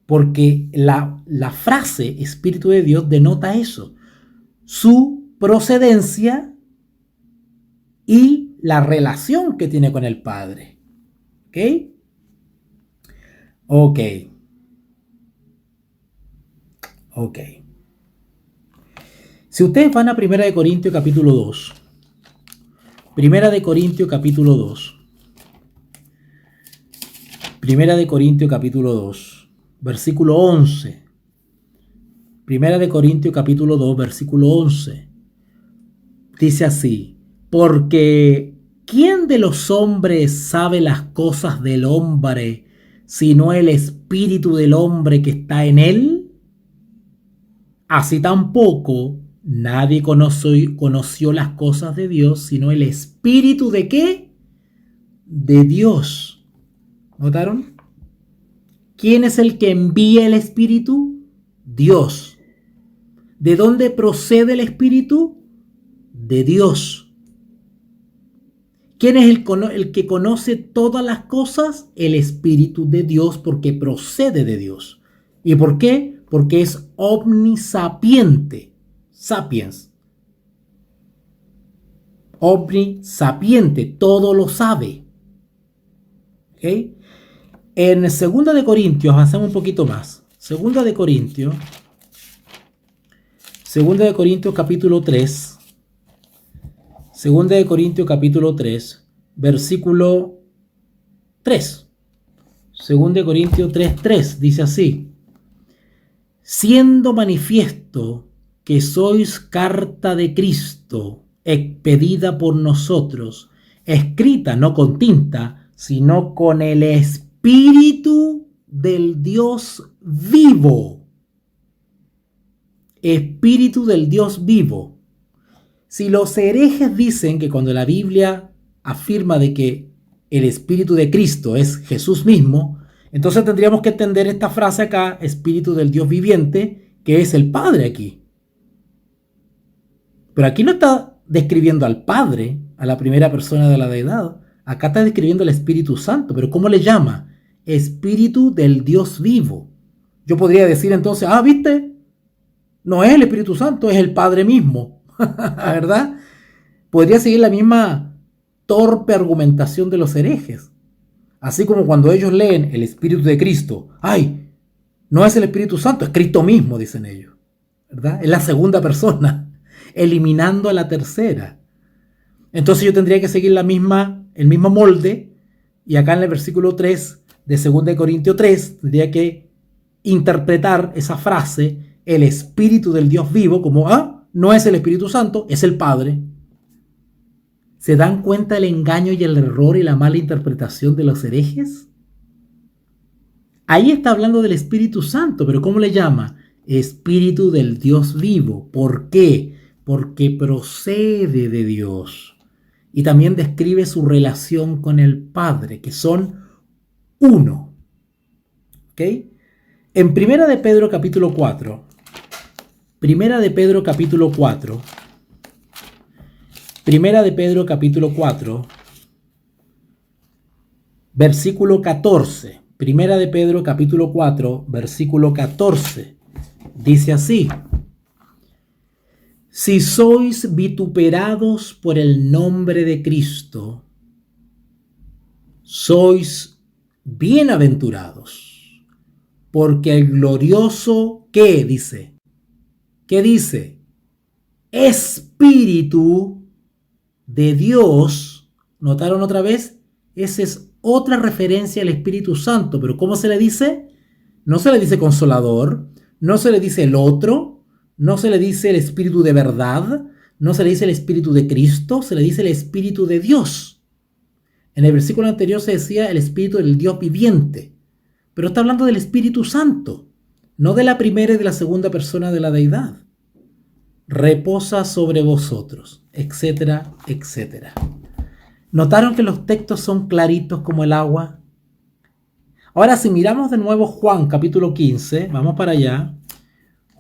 Porque la frase Espíritu de Dios denota eso, su procedencia y la relación que tiene con el Padre. ¿Ok? Ok. Ok. Si ustedes van a 1 Corintios capítulo 2, 1 Corintios capítulo 2, 1 Corintios capítulo 2, versículo 11. 1 Corintios capítulo 2, versículo 11. Dice así: porque ¿quién de los hombres sabe las cosas del hombre, sino el espíritu del hombre que está en él? Así tampoco nadie conoció las cosas de Dios, sino el espíritu ¿de qué? De Dios. ¿Notaron? ¿Quién es el que envía el espíritu? Dios. ¿De dónde procede el espíritu? De Dios. ¿Quién es el que conoce todas las cosas? El Espíritu de Dios, porque procede de Dios. ¿Y por qué? Porque es omnisapiente. Sapiens. Omnisapiente, todo lo sabe. ¿Okay? En 2 de Corintios, avanzamos un poquito más. 2 de Corintios capítulo 3. 2 de Corintios capítulo 3, versículo 3. 2 de Corintios 3:3 dice así: siendo manifiesto que sois carta de Cristo, expedida por nosotros, escrita no con tinta, sino con el Espíritu del Dios vivo. Espíritu del Dios vivo. Si los herejes dicen que cuando la Biblia afirma de que el Espíritu de Cristo es Jesús mismo, entonces tendríamos que entender esta frase acá, Espíritu del Dios viviente, que es el Padre aquí. Pero aquí no está describiendo al Padre, a la primera persona de la deidad. Acá está describiendo al Espíritu Santo. ¿Pero cómo le llama? Espíritu del Dios vivo. Yo podría decir entonces, ¿viste? No es el Espíritu Santo, es el Padre mismo. ¿Verdad? Podría seguir la misma torpe argumentación de los herejes. Así como cuando ellos leen el Espíritu de Cristo, ¡ay! No es el Espíritu Santo, es Cristo mismo, dicen ellos. ¿Verdad? Es la segunda persona, eliminando a la tercera. Entonces yo tendría que seguir el mismo molde, y acá en el versículo 3 de 2 de Corintios 3 tendría que interpretar esa frase, el Espíritu del Dios vivo, como no es el Espíritu Santo, es el Padre. ¿Se dan cuenta el engaño y el error y la mala interpretación de los herejes? Ahí está hablando del Espíritu Santo, pero ¿cómo le llama? Espíritu del Dios vivo. ¿Por qué? Porque procede de Dios. Y también describe su relación con el Padre, que son uno. ¿Ok? En 1 de Pedro capítulo 4, Primera de Pedro capítulo 4, versículo 14. Primera de Pedro capítulo 4, versículo 14. Dice así: si sois vituperados por el nombre de Cristo, sois bienaventurados, porque el glorioso, ¿qué dice? ¿Qué dice? Espíritu de Dios. ¿Notaron otra vez? Esa es otra referencia al Espíritu Santo. ¿Pero cómo se le dice? No se le dice consolador, no se le dice el otro, no se le dice el Espíritu de verdad, no se le dice el Espíritu de Cristo, se le dice el Espíritu de Dios. En el versículo anterior se decía el Espíritu del Dios viviente, pero está hablando del Espíritu Santo, no de la primera y de la segunda persona de la deidad. Reposa sobre vosotros, etcétera, etcétera. ¿Notaron que los textos son claritos como el agua? Ahora, si miramos de nuevo Juan capítulo 15, vamos para allá.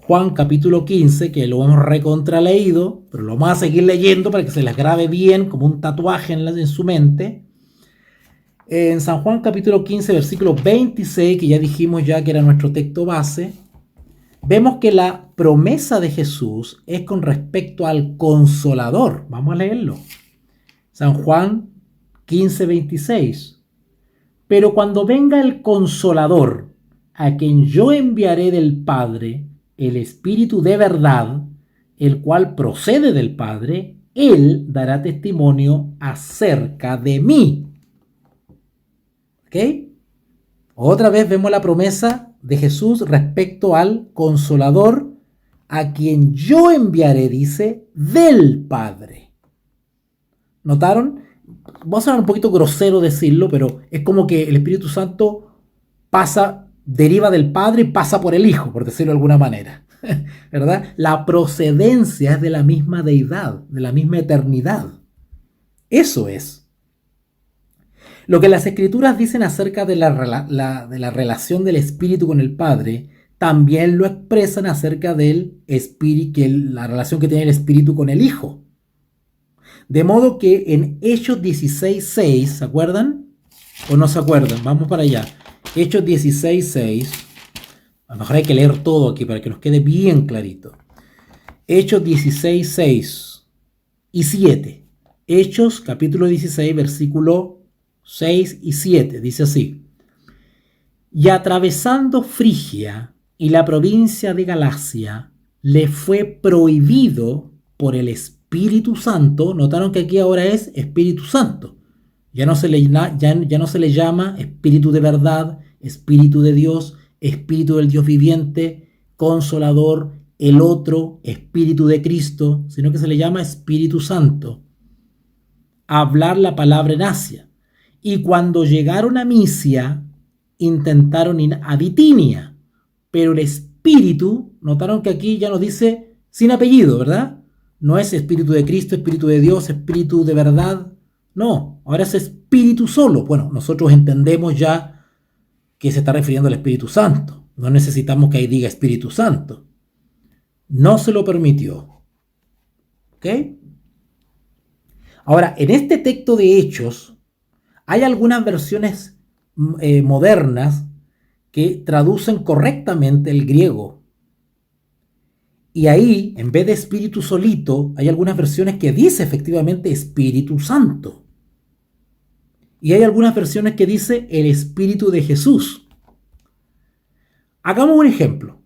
Juan capítulo 15, que lo hemos recontraleído, pero lo vamos a seguir leyendo para que se les grabe bien como un tatuaje en su mente. En San Juan capítulo 15, versículo 26, que ya dijimos ya que era nuestro texto base, vemos que la promesa de Jesús es con respecto al Consolador. Vamos a leerlo. San Juan 15, 26. Pero cuando venga el Consolador, a quien yo enviaré del Padre, el Espíritu de verdad, el cual procede del Padre, Él dará testimonio acerca de mí. ¿Ok? Otra vez vemos la promesa de Jesús respecto al Consolador, a quien yo enviaré, dice, del Padre. ¿Notaron? Va a sonar un poquito grosero decirlo, pero es como que el Espíritu Santo deriva del Padre y pasa por el Hijo, por decirlo de alguna manera. ¿Verdad? La procedencia es de la misma deidad, de la misma eternidad. Eso es. Lo que las Escrituras dicen acerca de la relación del Espíritu con el Padre, también lo expresan acerca del Espíritu, la relación que tiene el Espíritu con el Hijo. De modo que en Hechos 16:6, ¿se acuerdan? ¿O no se acuerdan? Vamos para allá. Hechos 16:6. A lo mejor hay que leer todo aquí para que nos quede bien clarito. Hechos 16:6 y 7. Hechos capítulo 16, versículo 6 y 7. Dice así. Y atravesando Frigia y la provincia de Galacia, le fue prohibido por el Espíritu Santo. Notaron que aquí ahora es Espíritu Santo. Ya no se le llama Espíritu de verdad, Espíritu de Dios, Espíritu del Dios viviente, Consolador, el otro, Espíritu de Cristo, sino que se le llama Espíritu Santo. Hablar la palabra en Asia. Y cuando llegaron a Misia, intentaron ir a Bitinia, pero el Espíritu, notaron que aquí ya nos dice sin apellido, ¿verdad? No es Espíritu de Cristo, Espíritu de Dios, Espíritu de verdad. No, ahora es Espíritu solo. Bueno, nosotros entendemos ya que se está refiriendo al Espíritu Santo. No necesitamos que ahí diga Espíritu Santo. No se lo permitió. ¿Ok? Ahora, en este texto de Hechos, hay algunas versiones modernas que traducen correctamente el griego. Y ahí, en vez de Espíritu solito, hay algunas versiones que dice efectivamente Espíritu Santo. Y hay algunas versiones que dice el Espíritu de Jesús. Hagamos un ejemplo.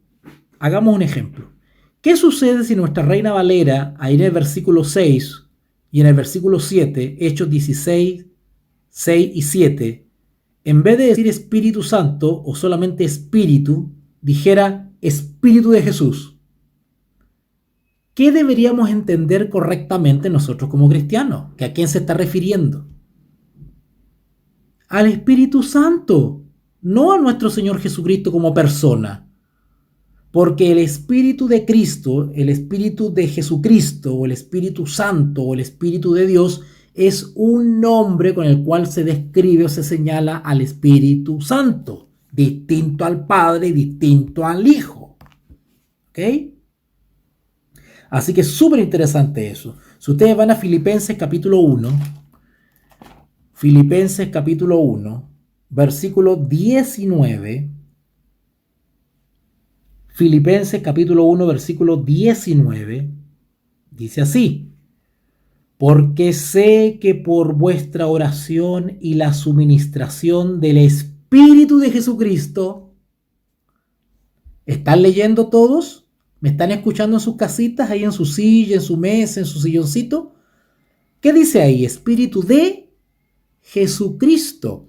¿Qué sucede si nuestra Reina Valera, ahí en el versículo 6 y en el versículo 7, Hechos 16, 6 y 7, en vez de decir Espíritu Santo o solamente Espíritu, dijera Espíritu de Jesús? ¿Qué deberíamos entender correctamente nosotros como cristianos? ¿Que a quién se está refiriendo? Al Espíritu Santo, no a nuestro Señor Jesucristo como persona. Porque el Espíritu de Cristo, el Espíritu de Jesucristo, o el Espíritu Santo, o el Espíritu de Dios, es un nombre con el cual se describe o se señala al Espíritu Santo, distinto al Padre y distinto al Hijo. ¿Ok? Así que es súper interesante eso. Si ustedes van a Filipenses capítulo 1, versículo 19, Filipenses capítulo 1, versículo 19, dice así: porque sé que por vuestra oración y la suministración del Espíritu de Jesucristo, ¿están leyendo todos? ¿Me están escuchando en sus casitas, ahí en su silla, en su mesa, en su silloncito? ¿Qué dice ahí? Espíritu de Jesucristo.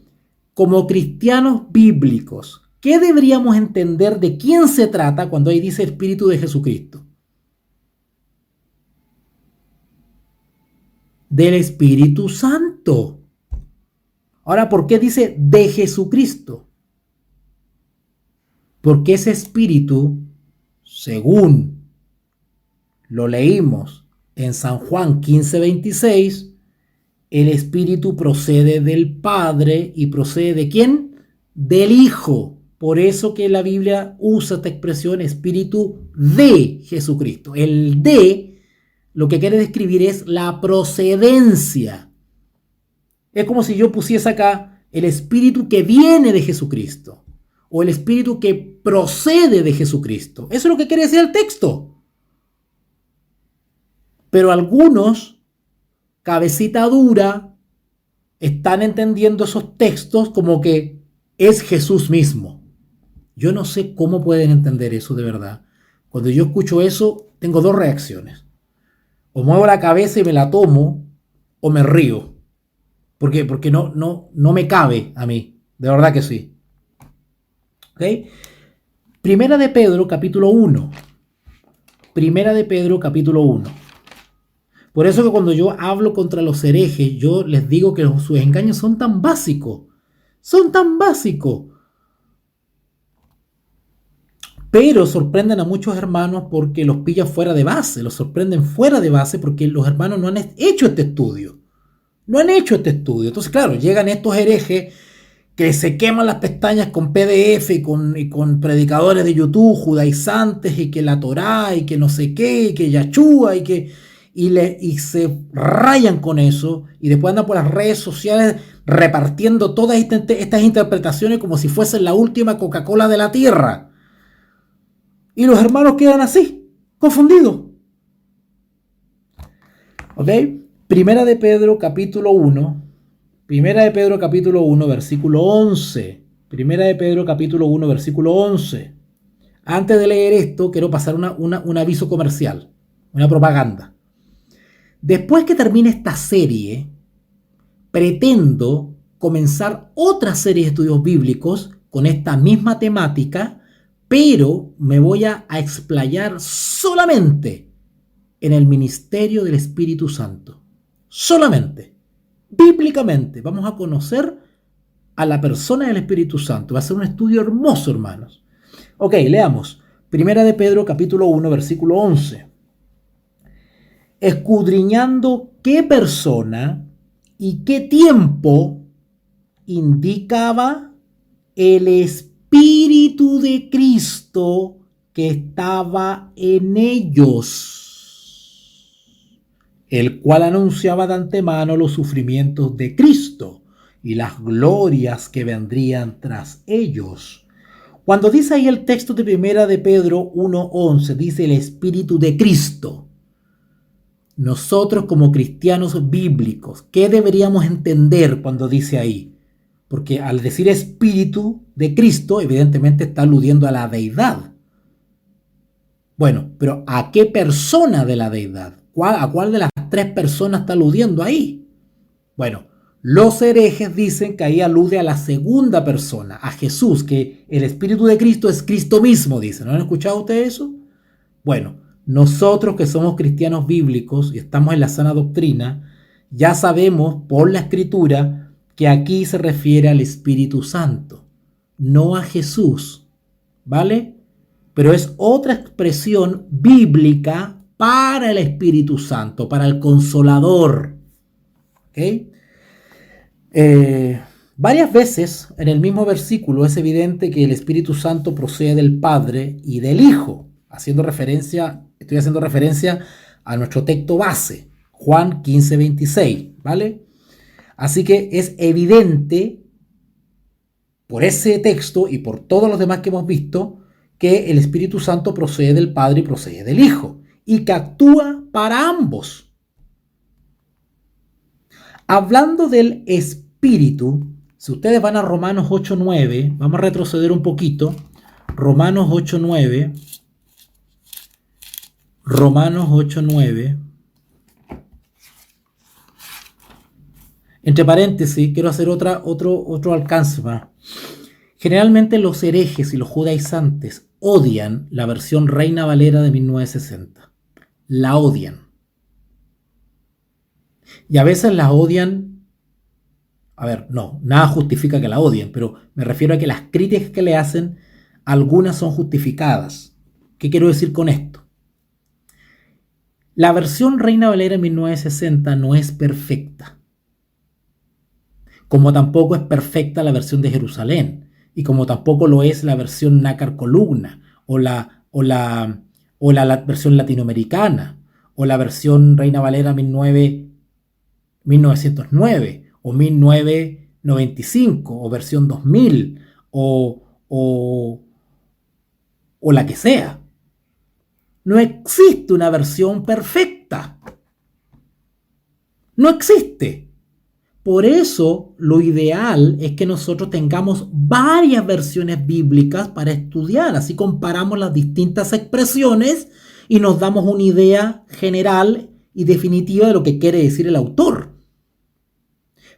Como cristianos bíblicos, ¿qué deberíamos entender de quién se trata cuando ahí dice Espíritu de Jesucristo? Del Espíritu Santo. Ahora, ¿por qué dice de Jesucristo? Porque ese Espíritu, según lo leímos en San Juan 15:26, el Espíritu procede del Padre y procede ¿de quién? Del Hijo. Por eso que la Biblia usa esta expresión espíritu de Jesucristo. El de lo que quiere describir es la procedencia. Es como si yo pusiese acá el espíritu que viene de Jesucristo o el espíritu que procede de Jesucristo. Eso es lo que quiere decir el texto. Pero algunos, cabecita dura, están entendiendo esos textos como que es Jesús mismo. Yo no sé cómo pueden entender eso de verdad. Cuando yo escucho eso, tengo dos reacciones. O muevo la cabeza y me la tomo, o me río. ¿Por qué? Porque no me cabe a mí. De verdad que sí. ¿Ok? Primera de Pedro, capítulo 1. Primera de Pedro, capítulo 1. Por eso que cuando yo hablo contra los herejes, yo les digo que sus engaños son tan básicos. Son tan básicos. Pero sorprenden a muchos hermanos porque los pillan fuera de base. Los sorprenden fuera de base porque los hermanos no han hecho este estudio. No han hecho este estudio. Entonces, claro, llegan estos herejes que se queman las pestañas con PDF y con predicadores de YouTube, judaizantes, y que la Torá, y que no sé qué, y que Yachúa, y se rayan con eso, y después andan por las redes sociales repartiendo todas estas interpretaciones como si fuesen la última Coca-Cola de la tierra. Y los hermanos quedan así, confundidos. ¿Ok? Primera de Pedro, capítulo 1. Primera de Pedro, capítulo 1, versículo 11. Primera de Pedro, capítulo 1, versículo 11. Antes de leer esto, quiero pasar un aviso comercial, una propaganda. Después que termine esta serie, pretendo comenzar otra serie de estudios bíblicos con esta misma temática, pero me voy a explayar solamente en el ministerio del Espíritu Santo. Solamente, bíblicamente, vamos a conocer a la persona del Espíritu Santo. Va a ser un estudio hermoso, hermanos. Ok, leamos. Primera de Pedro, capítulo 1, versículo 11. Escudriñando qué persona y qué tiempo indicaba el Espíritu de Cristo que estaba en ellos, el cual anunciaba de antemano los sufrimientos de Cristo y las glorias que vendrían tras ellos. Cuando dice ahí el texto de Primera de Pedro 1:11, dice el Espíritu de Cristo. Nosotros como cristianos bíblicos, ¿qué deberíamos entender cuando dice ahí? Porque al decir Espíritu de Cristo, evidentemente está aludiendo a la deidad. Bueno, pero ¿a qué persona de la deidad? ¿A cuál de las tres personas está aludiendo ahí? Bueno, los herejes dicen que ahí alude a la segunda persona, a Jesús, que el Espíritu de Cristo es Cristo mismo, dicen. ¿No han escuchado ustedes eso? Bueno, nosotros que somos cristianos bíblicos y estamos en la sana doctrina, ya sabemos por la Escritura que aquí se refiere al Espíritu Santo, no a Jesús, ¿vale? Pero es otra expresión bíblica para el Espíritu Santo, para el Consolador. ¿Ok? Varias veces en el mismo versículo es evidente que el Espíritu Santo procede del Padre y del Hijo, estoy haciendo referencia a nuestro texto base, Juan 15:26, ¿vale? Así que es evidente por ese texto y por todos los demás que hemos visto que el Espíritu Santo procede del Padre y procede del Hijo y que actúa para ambos. Hablando del Espíritu, si ustedes van a Romanos 8:9, vamos a retroceder un poquito. Romanos 8:9. Romanos 8:9. Entre paréntesis, quiero hacer otro alcance más. Generalmente los herejes y los judaizantes odian la versión Reina Valera de 1960. La odian. Y a veces la odian. A ver, no, nada justifica que la odien, pero me refiero a que las críticas que le hacen, algunas son justificadas. ¿Qué quiero decir con esto? La versión Reina Valera de 1960 no es perfecta, como tampoco es perfecta la versión de Jerusalén. y como tampoco lo es la versión nácar columna, o la versión latinoamericana, o la versión Reina Valera 1909, o 1995, o versión 2000, o, o la que sea. No existe una versión perfecta. No existe. Por eso lo ideal es que nosotros tengamos varias versiones bíblicas para estudiar. Así comparamos las distintas expresiones y nos damos una idea general y definitiva de lo que quiere decir el autor.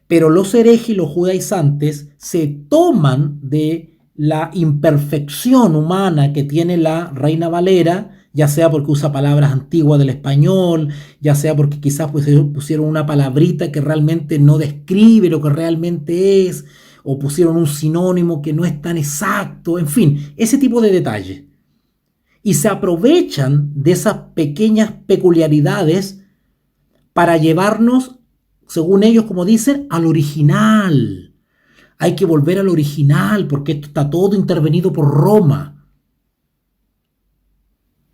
Pero los herejes y los judaizantes se toman de la imperfección humana que tiene la Reina Valera, ya sea porque usa palabras antiguas del español, ya sea porque quizás pusieron una palabrita que realmente no describe lo que realmente es, o pusieron un sinónimo que no es tan exacto, en fin, ese tipo de detalles. Y se aprovechan de esas pequeñas peculiaridades para llevarnos, según ellos, como dicen, al original. Hay que volver al original porque esto está todo intervenido por Roma.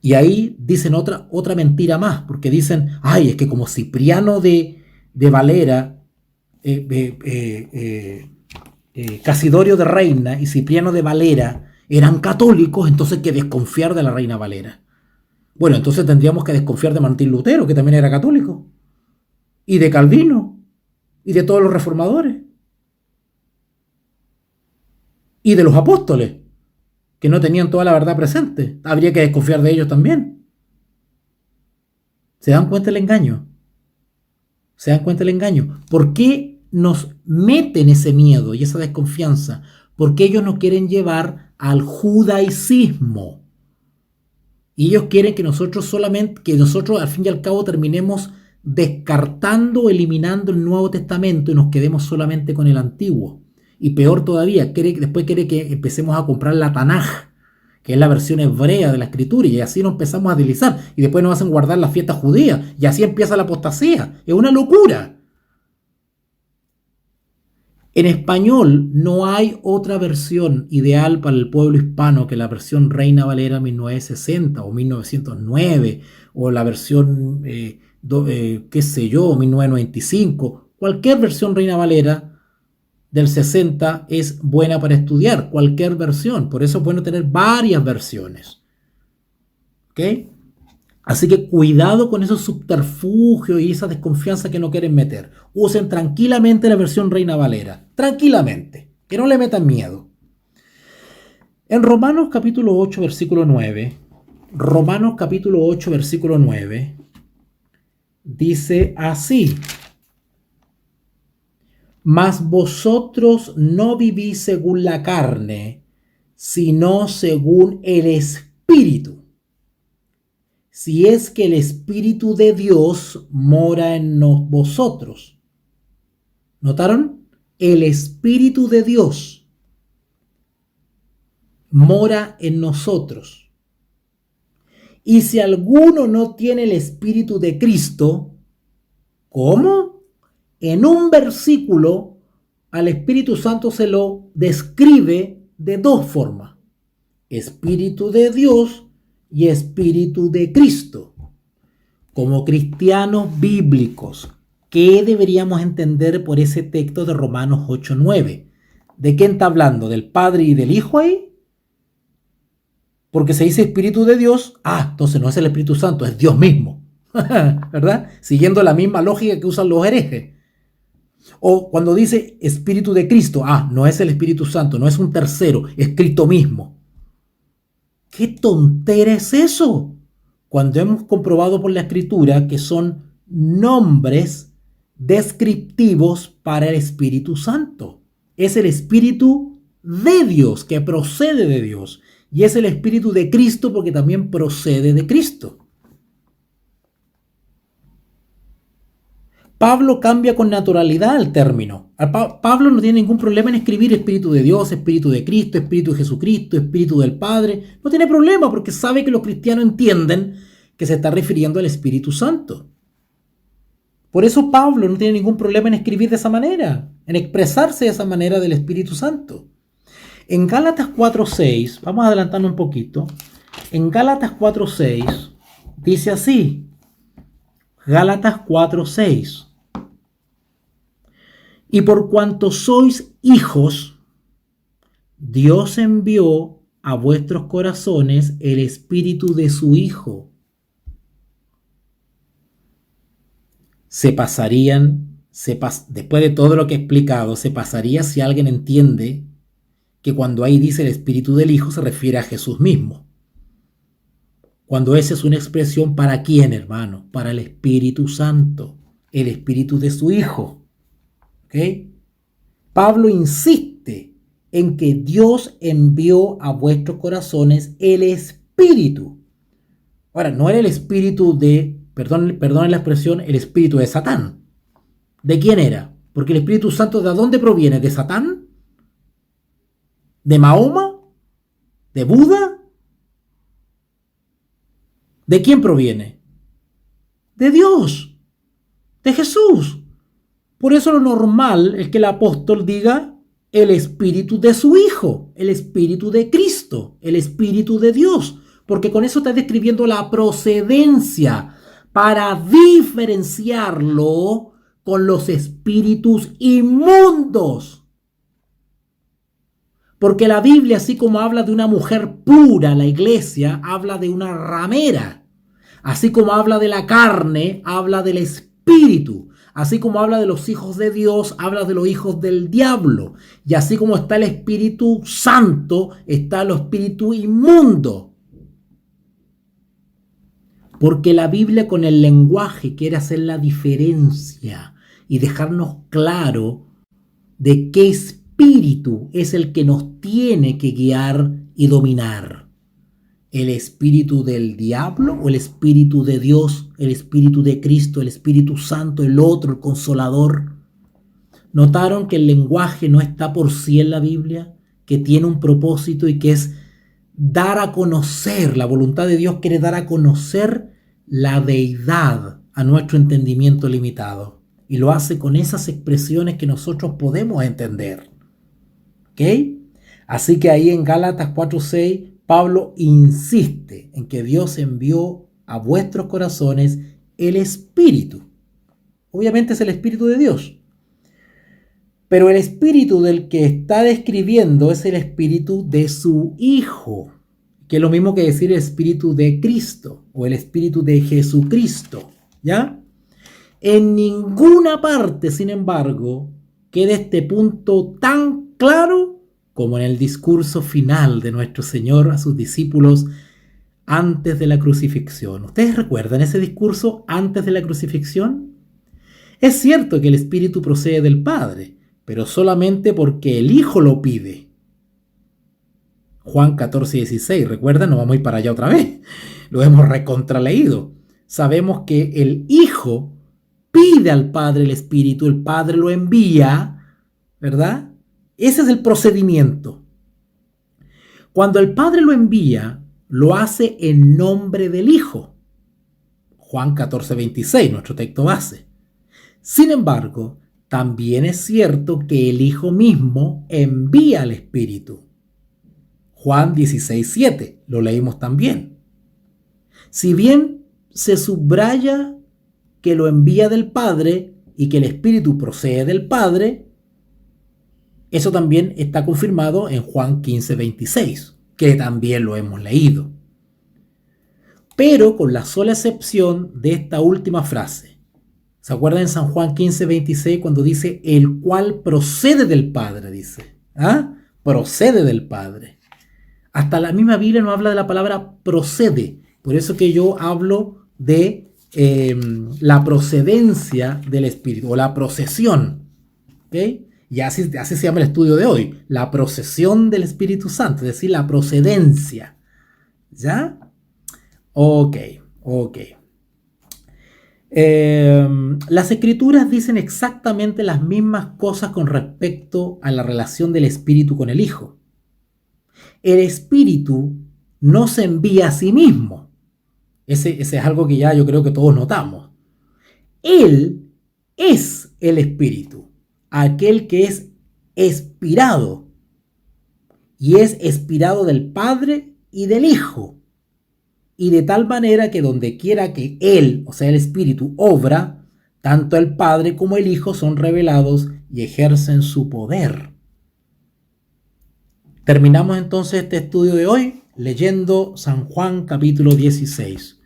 Y ahí dicen otra mentira más, porque dicen, ay, es que como Cipriano de Valera, Casidorio de Reina y Cipriano de Valera eran católicos, entonces hay que desconfiar de la Reina Valera. Bueno, entonces tendríamos que desconfiar de Martín Lutero, que también era católico, y de Calvino, y de todos los reformadores, y de los apóstoles, que no tenían toda la verdad presente. Habría que desconfiar de ellos también. ¿Se dan cuenta el engaño? ¿Se dan cuenta el engaño? ¿Por qué nos meten ese miedo y esa desconfianza? Porque ellos nos quieren llevar al judaísmo. Y ellos quieren que nosotros al fin y al cabo terminemos descartando, eliminando el Nuevo Testamento y nos quedemos solamente con el Antiguo. Y peor todavía, después quiere que empecemos a comprar la Tanaj, que es la versión hebrea de la Escritura, y así nos empezamos a deslizar. Y después nos hacen guardar las fiestas judías, y así empieza la apostasía. Es una locura. En español no hay otra versión ideal para el pueblo hispano que la versión Reina Valera 1960 o 1909, o la versión, 1995. Cualquier versión Reina Valera del 60 es buena para estudiar, cualquier versión. Por eso es bueno tener varias versiones. ¿Ok? Así que cuidado con esos subterfugios y esa desconfianza que no quieren meter. Usen tranquilamente la versión Reina Valera. Tranquilamente. Que no le metan miedo. En Romanos capítulo 8, versículo 9. Romanos capítulo 8, versículo 9. Dice así: mas vosotros no vivís según la carne, sino según el Espíritu. Si es que el Espíritu de Dios mora en vosotros. ¿Notaron? El Espíritu de Dios mora en nosotros. Y si alguno no tiene el Espíritu de Cristo, ¿cómo? En un versículo al Espíritu Santo se lo describe de dos formas: Espíritu de Dios y Espíritu de Cristo. Como cristianos bíblicos, ¿qué deberíamos entender por ese texto de Romanos 8:9? ¿De quién está hablando? ¿Del Padre y del Hijo ahí? Porque se dice Espíritu de Dios, entonces no es el Espíritu Santo, es Dios mismo. ¿Verdad? Siguiendo la misma lógica que usan los herejes. O cuando dice Espíritu de Cristo, no es el Espíritu Santo, no es un tercero, es Cristo mismo. ¿Qué tontera es eso? Cuando hemos comprobado por la Escritura que son nombres descriptivos para el Espíritu Santo. Es el Espíritu de Dios, que procede de Dios. Y es el Espíritu de Cristo porque también procede de Cristo. Pablo cambia con naturalidad el término. Pablo no tiene ningún problema en escribir Espíritu de Dios, Espíritu de Cristo, Espíritu de Jesucristo, Espíritu del Padre. No tiene problema porque sabe que los cristianos entienden que se está refiriendo al Espíritu Santo. Por eso Pablo no tiene ningún problema en escribir de esa manera, en expresarse de esa manera del Espíritu Santo. En Gálatas 4:6, vamos a adelantarnos un poquito. En Gálatas 4:6 dice así. Gálatas 4:6. Y por cuanto sois hijos, Dios envió a vuestros corazones el espíritu de su Hijo. Después de todo lo que he explicado, se pasaría si alguien entiende que cuando ahí dice el espíritu del Hijo se refiere a Jesús mismo. Cuando esa es una expresión ¿para quién, hermano? Para el Espíritu Santo, el espíritu de su Hijo. ¿Okay? Pablo insiste en que Dios envió a vuestros corazones el espíritu. Ahora, no era el espíritu de, perdón la expresión, el espíritu de Satán. ¿De quién era? Porque el Espíritu Santo, ¿de dónde proviene? ¿De Satán? ¿De Mahoma? ¿De Buda? ¿De quién proviene? De Dios, de Jesús. Por eso lo normal es que el apóstol diga el espíritu de su Hijo, el espíritu de Cristo, el espíritu de Dios, porque con eso está describiendo la procedencia para diferenciarlo con los espíritus inmundos. Porque la Biblia, así como habla de una mujer pura, la iglesia habla de una ramera. Así como habla de la carne, habla del espíritu. Así como habla de los hijos de Dios, habla de los hijos del diablo. Y así como está el Espíritu Santo, está el espíritu inmundo. Porque la Biblia con el lenguaje quiere hacer la diferencia y dejarnos claro de qué espíritu es el que nos tiene que guiar y dominar. ¿El espíritu del diablo o el espíritu de Dios, el espíritu de Cristo, el Espíritu Santo, el otro, el Consolador? ¿Notaron que el lenguaje no está por sí en la Biblia? Que tiene un propósito y que es dar a conocer, la voluntad de Dios quiere dar a conocer la deidad a nuestro entendimiento limitado. Y lo hace con esas expresiones que nosotros podemos entender. ¿Ok? Así que ahí en Gálatas 4:6, Pablo insiste en que Dios envió a vuestros corazones el Espíritu. Obviamente es el Espíritu de Dios. Pero el Espíritu del que está describiendo es el Espíritu de su Hijo, que es lo mismo que decir el Espíritu de Cristo o el Espíritu de Jesucristo. ¿Ya? En ninguna parte, sin embargo, queda este punto tan claro como en el discurso final de nuestro Señor a sus discípulos antes de la crucifixión. ¿Ustedes recuerdan ese discurso antes de la crucifixión? Es cierto que el Espíritu procede del Padre, pero solamente porque el Hijo lo pide. Juan 14:16, ¿recuerdan? No vamos a ir para allá otra vez. Lo hemos recontraleído. Sabemos que el Hijo pide al Padre el Espíritu, el Padre lo envía, ¿verdad? Ese es el procedimiento. Cuando el Padre lo envía, lo hace en nombre del Hijo. Juan 14:26, nuestro texto base. Sin embargo, también es cierto que el Hijo mismo envía al Espíritu. Juan 16:7, lo leímos también. Si bien se subraya que lo envía del Padre y que el Espíritu procede del Padre, eso también está confirmado en Juan 15:26, que también lo hemos leído. Pero con la sola excepción de esta última frase. ¿Se acuerdan en San Juan 15:26 cuando dice el cual procede del Padre? Dice, procede del Padre. Hasta la misma Biblia nos habla de la palabra procede. Por eso que yo hablo de la procedencia del Espíritu o la procesión. ¿Ok? Y así se llama el estudio de hoy, la procesión del Espíritu Santo, es decir, la procedencia. ¿Ya? Ok. Las Escrituras dicen exactamente las mismas cosas con respecto a la relación del Espíritu con el Hijo. El Espíritu no se envía a sí mismo. Ese es algo que ya yo creo que todos notamos. Él es el Espíritu, aquel que es expirado. y es inspirado del Padre y del Hijo. Y de tal manera que donde quiera que Él, o sea el Espíritu, obra, tanto el Padre como el Hijo son revelados y ejercen su poder. Terminamos entonces este estudio de hoy leyendo San Juan capítulo 16.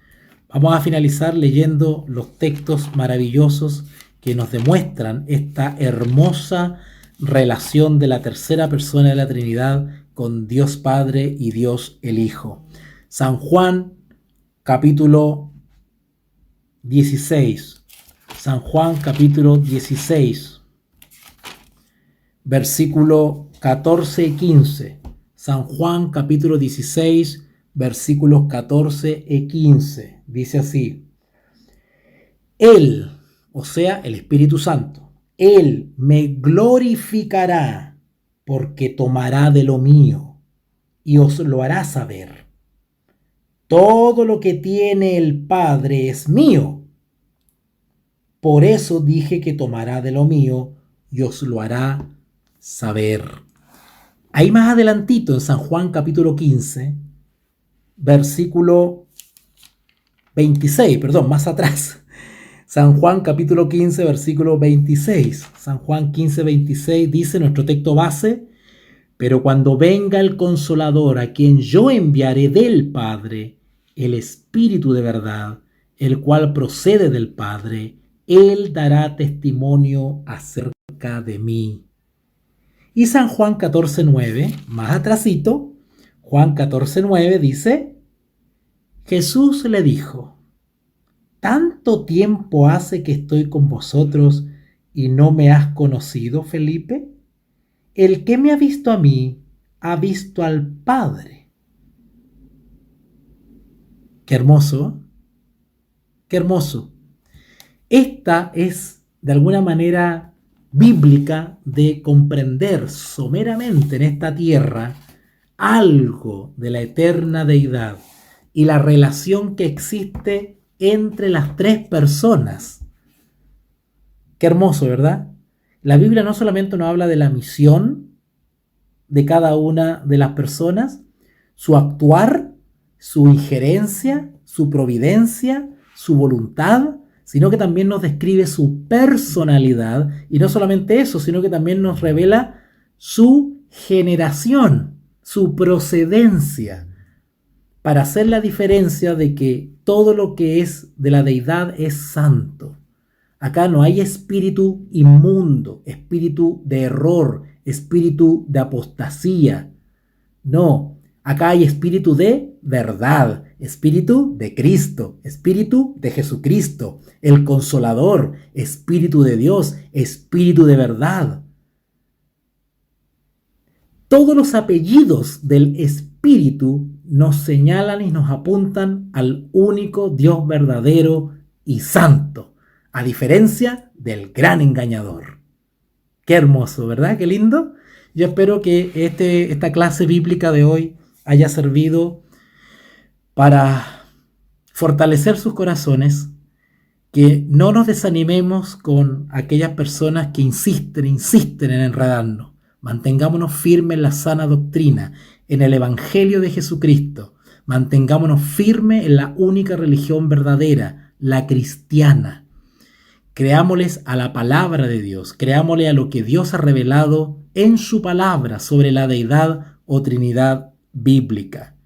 Vamos a finalizar leyendo los textos maravillosos que nos demuestran esta hermosa relación de la tercera persona de la Trinidad con Dios Padre y Dios el Hijo. San Juan capítulo 16. San Juan capítulo 16. Versículo 14 y 15. San Juan capítulo 16, versículos 14 y 15. Dice así: Él, o sea, el Espíritu Santo, Él me glorificará porque tomará de lo mío y os lo hará saber. Todo lo que tiene el Padre es mío. Por eso dije que tomará de lo mío y os lo hará saber. Ahí más adelantito en San Juan capítulo 15, versículo 26, perdón, más atrás. San Juan capítulo 15, versículo 26. San Juan 15, 26 dice nuestro texto base: pero cuando venga el Consolador, a quien yo enviaré del Padre, el Espíritu de verdad, el cual procede del Padre, Él dará testimonio acerca de mí. Y San Juan 14:9, más atrasito, Juan 14:9 dice: Jesús le dijo: ¿tanto tiempo hace que estoy con vosotros y no me has conocido, Felipe? El que me ha visto a mí, ha visto al Padre. Qué hermoso, qué hermoso. Esta es, de alguna manera, bíblica de comprender someramente en esta tierra algo de la eterna deidad y la relación que existe entre las tres personas. Qué hermoso, ¿verdad? La Biblia no solamente nos habla de la misión de cada una de las personas, su actuar, su injerencia, su providencia, su voluntad, sino que también nos describe su personalidad, y no solamente eso, sino que también nos revela su generación, su procedencia, para hacer la diferencia de que todo lo que es de la deidad es santo. Acá no hay espíritu inmundo, espíritu de error, espíritu de apostasía. No, acá hay espíritu de verdad, espíritu de Cristo, espíritu de Jesucristo, el Consolador, espíritu de Dios, espíritu de verdad. Todos los apellidos del espíritu nos señalan y nos apuntan al único Dios verdadero y santo, a diferencia del gran engañador. Qué hermoso, ¿verdad? Qué lindo. Yo espero que esta clase bíblica de hoy haya servido para fortalecer sus corazones, que no nos desanimemos con aquellas personas que insisten en enredarnos. Mantengámonos firmes en la sana doctrina, en el Evangelio de Jesucristo. Mantengámonos firmes en la única religión verdadera, la cristiana. Creámosles a la palabra de Dios, creámosle a lo que Dios ha revelado en su palabra sobre la deidad o Trinidad bíblica.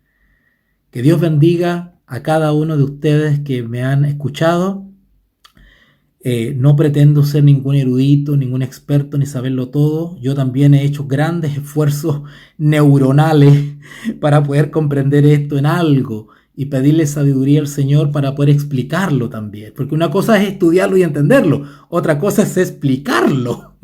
Que Dios bendiga a cada uno de ustedes que me han escuchado. No pretendo ser ningún erudito, ningún experto, ni saberlo todo. Yo también he hecho grandes esfuerzos neuronales para poder comprender esto en algo y pedirle sabiduría al Señor para poder explicarlo también. Porque una cosa es estudiarlo y entenderlo, otra cosa es explicarlo.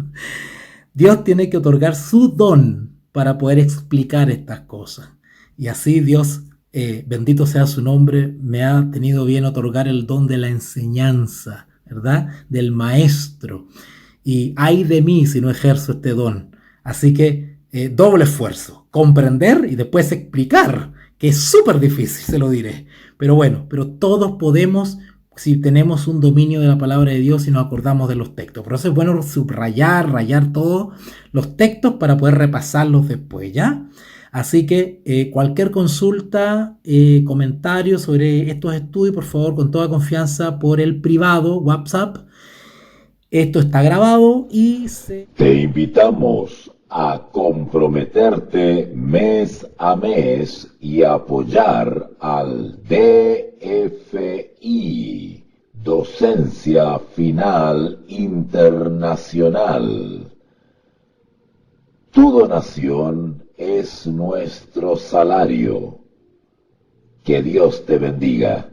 Dios tiene que otorgar su don para poder explicar estas cosas. Y así Dios, bendito sea su nombre, me ha tenido bien otorgar el don de la enseñanza, ¿verdad? Del maestro. Y ay de mí si no ejerzo este don. Así que doble esfuerzo, comprender y después explicar, que es súper difícil, se lo diré. Pero bueno, pero todos podemos, si tenemos un dominio de la palabra de Dios y nos acordamos de los textos. Por eso es bueno subrayar, rayar todos los textos para poder repasarlos después, ¿ya? Así que cualquier consulta, comentario sobre estos estudios, por favor, con toda confianza por el privado WhatsApp. Esto está grabado y se... Te invitamos a comprometerte mes a mes y apoyar al DFI, Docencia Final Internacional. Tu donación es nuestro salario. Que Dios te bendiga.